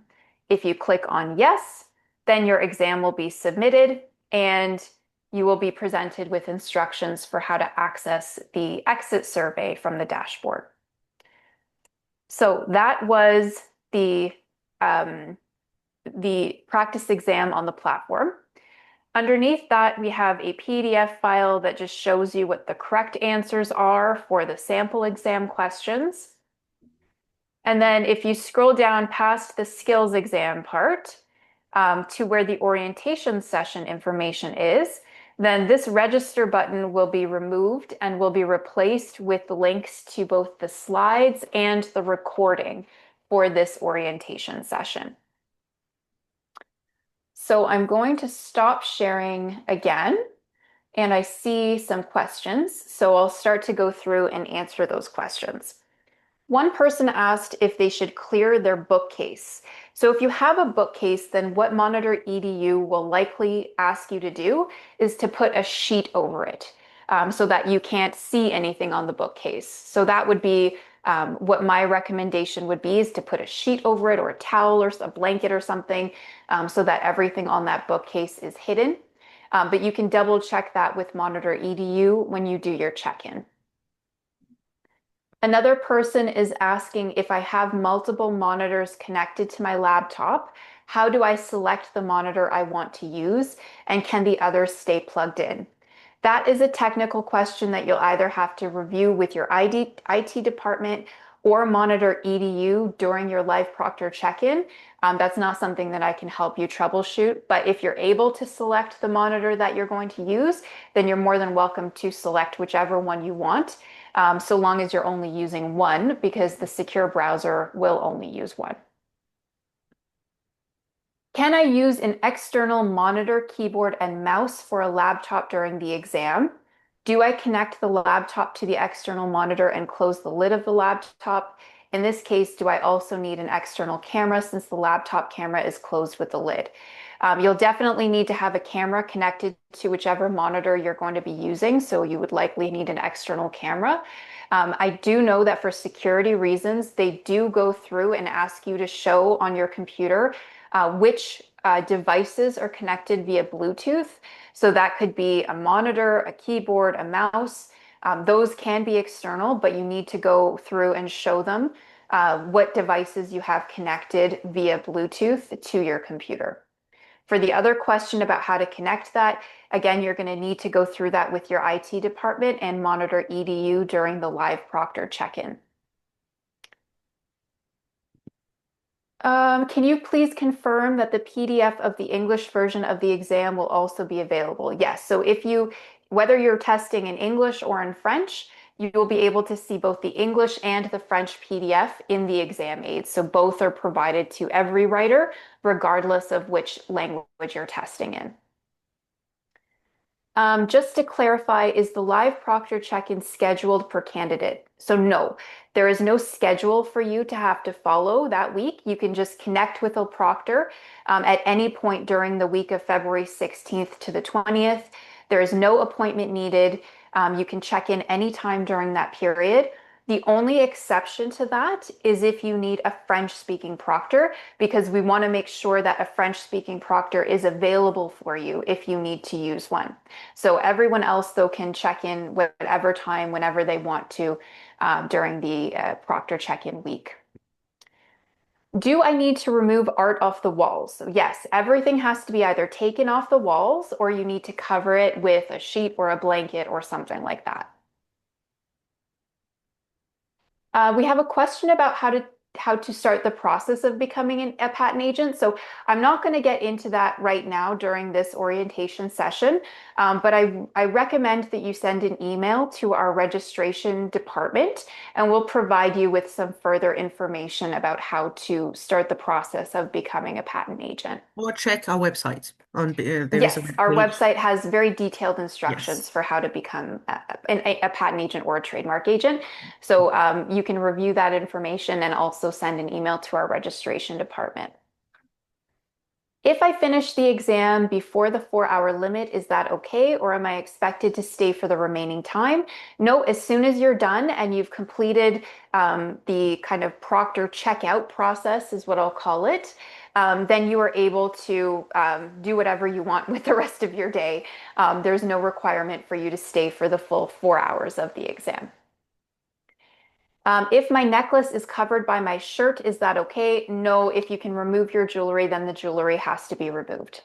If you click on yes, then your exam will be submitted and you will be presented with instructions for how to access the exit survey from the dashboard. So that was the practice exam on the platform. Underneath that, we have a PDF file that just shows you what the correct answers are for the sample exam questions. And then if you scroll down past the skills exam part to where the orientation session information is, then this register button will be removed and will be replaced with links to both the slides and the recording for this orientation session. So I'm going to stop sharing again, and I see some questions. So I'll start to go through and answer those questions. One person asked if they should clear their bookcase. So if you have a bookcase, then what Monitor EDU will likely ask you to do is to put a sheet over it so that you can't see anything on the bookcase. So that would be what my recommendation would be, is to put a sheet over it or a towel or a blanket or something so that everything on that bookcase is hidden. But you can double check that with Monitor EDU when you do your check-in. Another person is asking if I have multiple monitors connected to my laptop, how do I select the monitor I want to use, and can the others stay plugged in? That is a technical question that you'll either have to review with your IT department or Monitor EDU during your live proctor check-in. That's not something that I can help you troubleshoot, but if you're able to select the monitor that you're going to use, then you're more than welcome to select whichever one you want, so long as you're only using one, because the secure browser will only use one. Can I use an external monitor, keyboard, and mouse for a laptop during the exam? Do I connect the laptop to the external monitor and close the lid of the laptop? In this case, do I also need an external camera since the laptop camera is closed with the lid? You'll definitely need to have a camera connected to whichever monitor you're going to be using, so you would likely need an external camera. I do know that for security reasons, they do go through and ask you to show on your computer which devices are connected via Bluetooth. So that could be a monitor, a keyboard, a mouse. Those can be external, but you need to go through and show them what devices you have connected via Bluetooth to your computer. For the other question about how to connect that, again, you're going to need to go through that with your IT department and Monitor EDU during the live proctor check-in. Can you please confirm that the PDF of the English version of the exam will also be available? Yes. So whether you're testing in English or in French, you will be able to see both the English and the French PDF in the exam aid. So both are provided to every writer, regardless of which language you're testing in. Just to clarify, is the live proctor check-in scheduled per candidate? So no, there is no schedule for you to have to follow that week. You can just connect with a proctor at any point during the week of February 16th to the 20th. There is no appointment needed. You can check in anytime during that period. The only exception to that is if you need a French-speaking proctor, because we want to make sure that a French-speaking proctor is available for you if you need to use one. So everyone else, though, can check in whatever time, whenever they want to during the proctor check-in week. Do I need to remove art off the walls? So yes, everything has to be either taken off the walls or you need to cover it with a sheet or a blanket or something like that. We have a question about how to start the process of becoming a patent agent. So I'm not going to get into that right now during this orientation session, but I recommend that you send an email to our registration department, and we'll provide you with some further information about how to start the process of becoming a patent agent. Or check our website. There is a Yes, web our page. website has very detailed instructions Yes. for how to become a patent agent or a trademark agent. So you can review that information and also send an email to our registration department. If I finish the exam before the 4-hour limit, is that okay? Or am I expected to stay for the remaining time? No, as soon as you're done and you've completed the kind of proctor checkout process, is what I'll call it, then you are able to do whatever you want with the rest of your day. There's no requirement for you to stay for the full 4 hours of the exam. If my necklace is covered by my shirt, is that okay? No, if you can remove your jewelry, then the jewelry has to be removed.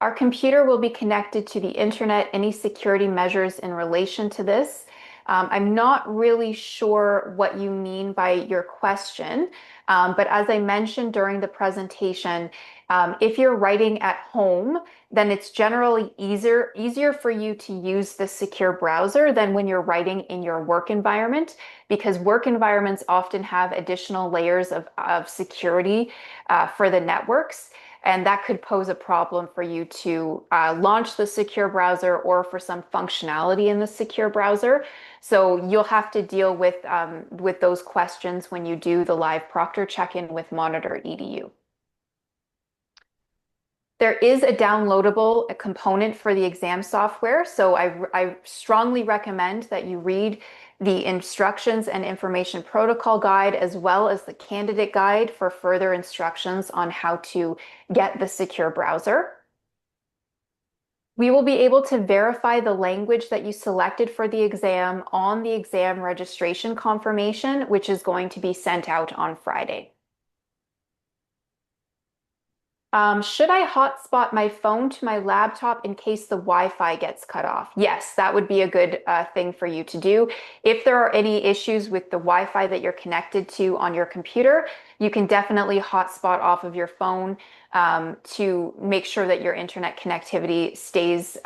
Our computer will be connected to the internet. Any security measures in relation to this? I'm not really sure what you mean by your question, but as I mentioned during the presentation, if you're writing at home, then it's generally easier for you to use the secure browser than when you're writing in your work environment, because work environments often have additional layers of security for the networks. And that could pose a problem for you to launch the secure browser or for some functionality in the secure browser. So you'll have to deal with those questions when you do the live proctor check-in with Monitor EDU. There is a downloadable component for the exam software, so I strongly recommend that you read the instructions and information protocol guide as well as the candidate guide for further instructions on how to get the secure browser. We will be able to verify the language that you selected for the exam on the exam registration confirmation, which is going to be sent out on Friday. Should I hotspot my phone to my laptop in case the Wi-Fi gets cut off? Yes, that would be a good thing for you to do. If there are any issues with the Wi-Fi that you're connected to on your computer, you can definitely hotspot off of your phone to make sure that your internet connectivity stays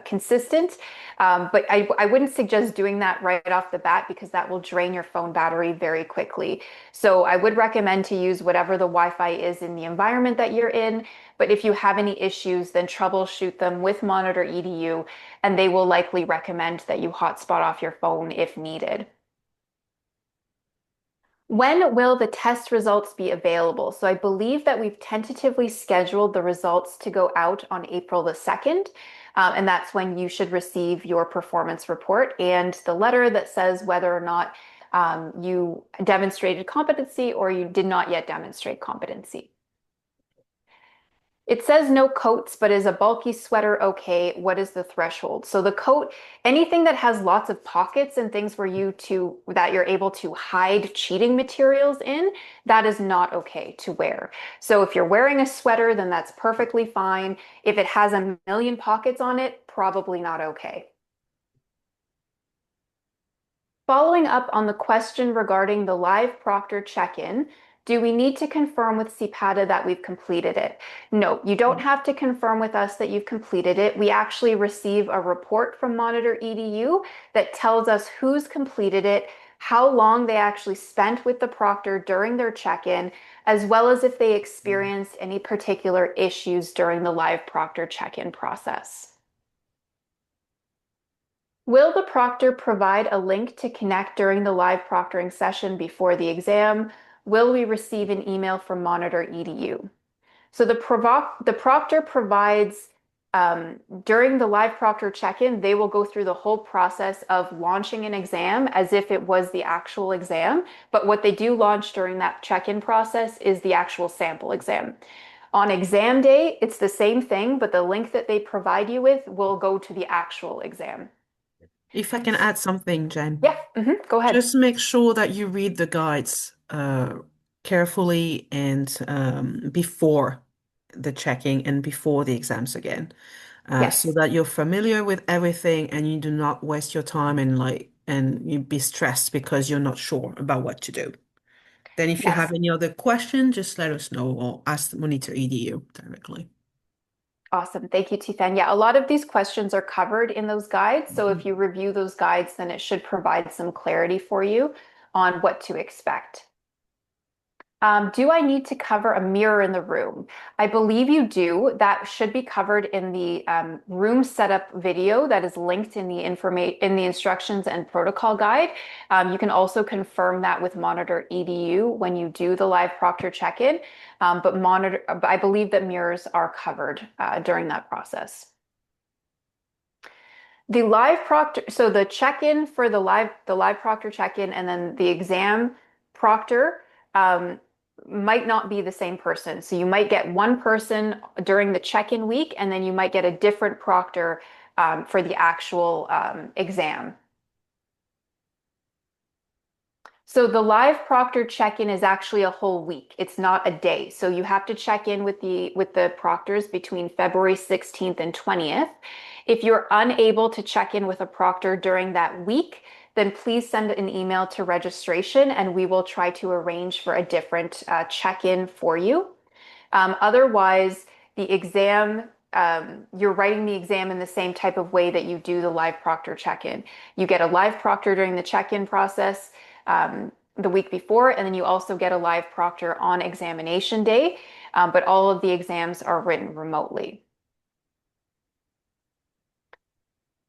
consistent. But I wouldn't suggest doing that right off the bat because that will drain your phone battery very quickly. So I would recommend to use whatever the Wi-Fi is in the environment that you're in. But if you have any issues, then troubleshoot them with Monitor EDU, and they will likely recommend that you hotspot off your phone if needed. When will the test results be available? So I believe that we've tentatively scheduled the results to go out on April the 2nd, and that's when you should receive your performance report and the letter that says whether or not you demonstrated competency or you did not yet demonstrate competency. It says no coats, but is a bulky sweater okay? What is the threshold? So the coat, anything that has lots of pockets and things where that you're able to hide cheating materials in, that is not okay to wear. So if you're wearing a sweater, then that's perfectly fine. If it has a million pockets on it, probably not okay. Following up on the question regarding the live proctor check-in, do we need to confirm with CPATA that we've completed it? No, you don't have to confirm with us that you've completed it. We actually receive a report from Monitor EDU that tells us who's completed it, how long they actually spent with the proctor during their check-in, as well as if they experienced any particular issues during the live proctor check-in process. Will the proctor provide a link to connect during the live proctoring session before the exam? Will we receive an email from Monitor EDU? So the proctor provides, during the live proctor check-in, they will go through the whole process of launching an exam as if it was the actual exam. But what they do launch during that check-in process is the actual sample exam. On exam day, it's the same thing, but the link that they provide you with will go to the actual exam. If I can add something, Jen, Yeah, go ahead. just make sure that you read the guides carefully and before the checking and before the exams again, so Yes, that you're familiar with everything and you do not waste your time and you be stressed because you're not sure about what to do. Then if you have yes. any other question, just let us know or ask the Monitor EDU directly. Awesome. Thank you, Tifan. Yeah, a lot of these questions are covered in those guides. So if Mhm. you review those guides, then it should provide some clarity for you on what to expect. Do I need to cover a mirror in the room? I believe you do. That should be covered in the room setup video that is linked in the instructions and protocol guide. You can also confirm that with Monitor EDU when you do the live proctor check-in. I believe that mirrors are covered during that process. The live proctor, so the check-in for the live proctor check-in and then the exam proctor might not be the same person. So you might get one person during the check-in week, and then you might get a different proctor for the actual exam. So the live proctor check-in is actually a whole week. It's not a day. So you have to check in with the proctors between February 16th and 20th. If you're unable to check in with a proctor during that week, then please send an email to registration and we will try to arrange for a different check-in for you. Otherwise, the exam, you're writing the exam in the same type of way that you do the live proctor check-in. You get a live proctor during the check-in process the week before, and then you also get a live proctor on examination day, but all of the exams are written remotely.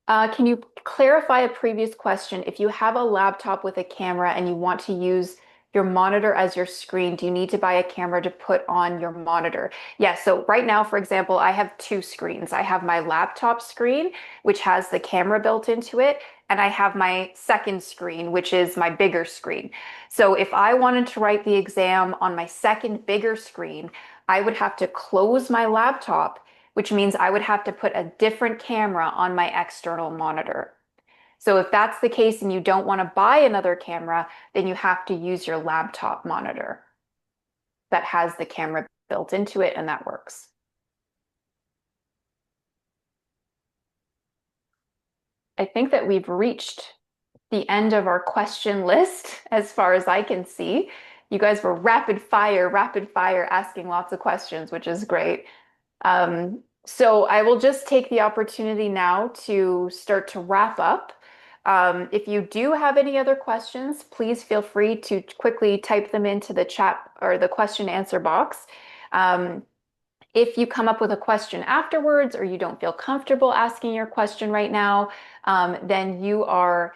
Can you clarify a previous question? If you have a laptop with a camera and you want to use your monitor as your screen, do you need to buy a camera to put on your monitor? Yes, so right now, for example, I have two screens. I have my laptop screen, which has the camera built into it, and I have my second screen, which is my bigger screen. So if I wanted to write the exam on my second bigger screen, I would have to close my laptop, which means I would have to put a different camera on my external monitor. So if that's the case and you don't want to buy another camera, then you have to use your laptop monitor that has the camera built into it, and that works. I think that we've reached the end of our question list as far as I can see. You guys were rapid fire asking lots of questions, which is great. So I will just take the opportunity now to start to wrap up. If you do have any other questions, please feel free to quickly type them into the chat or the question answer box. Um, if you come up with a question afterwards or you don't feel comfortable asking your question right now, then you are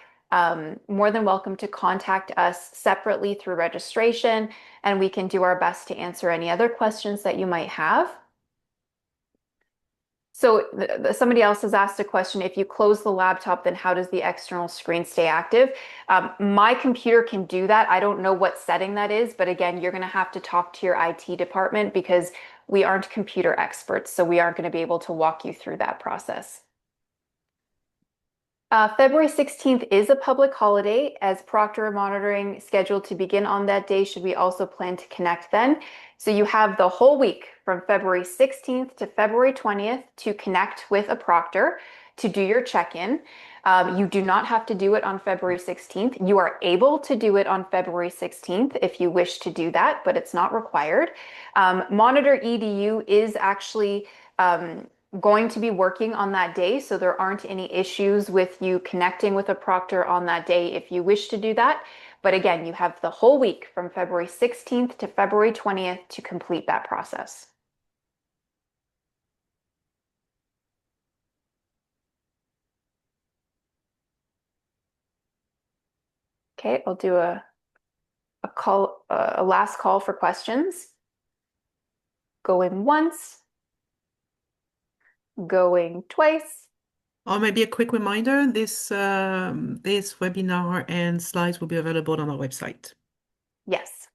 more than welcome to contact us separately through registration, and we can do our best to answer any other questions that you might have. So somebody else has asked a question. If you close the laptop, then how does the external screen stay active? My computer can do that. I don't know what setting that is, but again, you're going to have to talk to your IT department because we aren't computer experts, so we aren't going to be able to walk you through that process. February 16th is a public holiday, as proctor monitoring scheduled to begin on that day. Should we also plan to connect then? So you have the whole week from February 16th to February 20th to connect with a proctor to do your check-in. You do not have to do it on February 16th. You are able to do it on February 16th if you wish to do that, but it's not required. Monitor EDU is actually going to be working on that day, so there aren't any issues with you connecting with a proctor on that day if you wish to do that. But again, you have the whole week from February 16th to February 20th to complete that process. Okay, I'll do a last call for questions. Going once, going twice. Or maybe a quick reminder, this webinar and slides will be available on our website. Yes.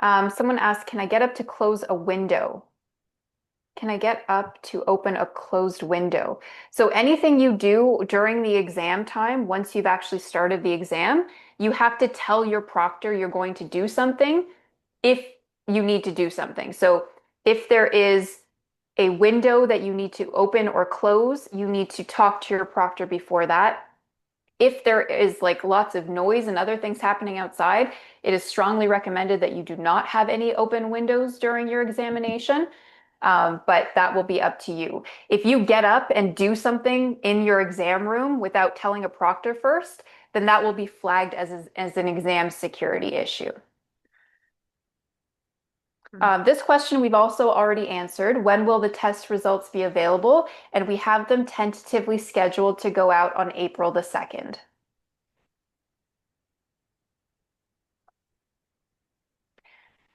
Someone asked, can I get up to close a window? Can I get up to open a closed window? So anything you do during the exam time, once you've actually started the exam, you have to tell your proctor you're going to do something if you need to do something. So if there is a window that you need to open or close, you need to talk to your proctor before that. If there is like lots of noise and other things happening outside, it is strongly recommended that you do not have any open windows during your examination. But that will be up to you. If you get up and do something in your exam room without telling a proctor first, then that will be flagged as an exam security issue. This question we've also already answered. When will the test results be available? And we have them tentatively scheduled to go out on April the 2nd.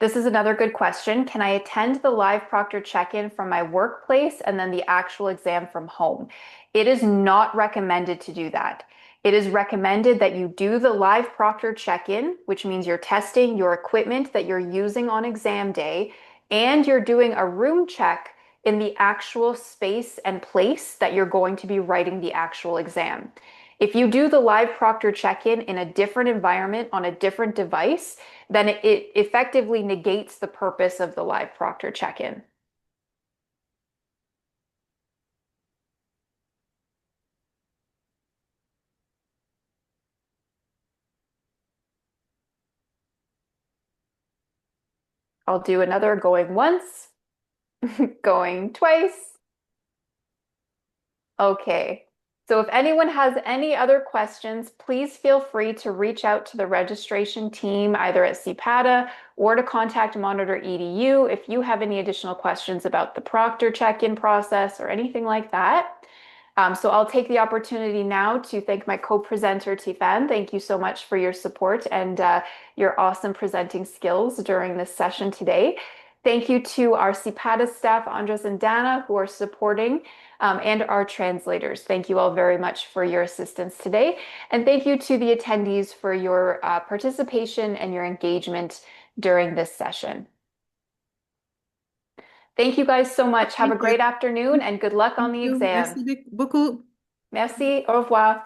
This is another good question. Can I attend the live proctor check-in from my workplace and then the actual exam from home? It is not recommended to do that. It is recommended that you do the live proctor check-in, which means you're testing your equipment that you're using on exam day, and you're doing a room check in the actual space and place that you're going to be writing the actual exam. If you do the live proctor check-in in a different environment on a different device, then it effectively negates the purpose of the live proctor check-in. I'll do another going once, going twice. Okay. So if anyone has any other questions, please feel free to reach out to the registration team, either at CPATA or to contact Monitor EDU if you have any additional questions about the proctor check-in process or anything like that. So I'll take the opportunity now to thank my co-presenter, Tifan. Thank you so much for your support and your awesome presenting skills during this session today. Thank you to our CPATA staff, Andres and Dana, who are supporting, and our translators. Thank you all very much for your assistance today. And thank you to the attendees for your participation and your engagement during this session. Thank you guys so much. Have a Thank you. great afternoon and good luck on Thank the you. exam. Merci beaucoup. Merci, au revoir.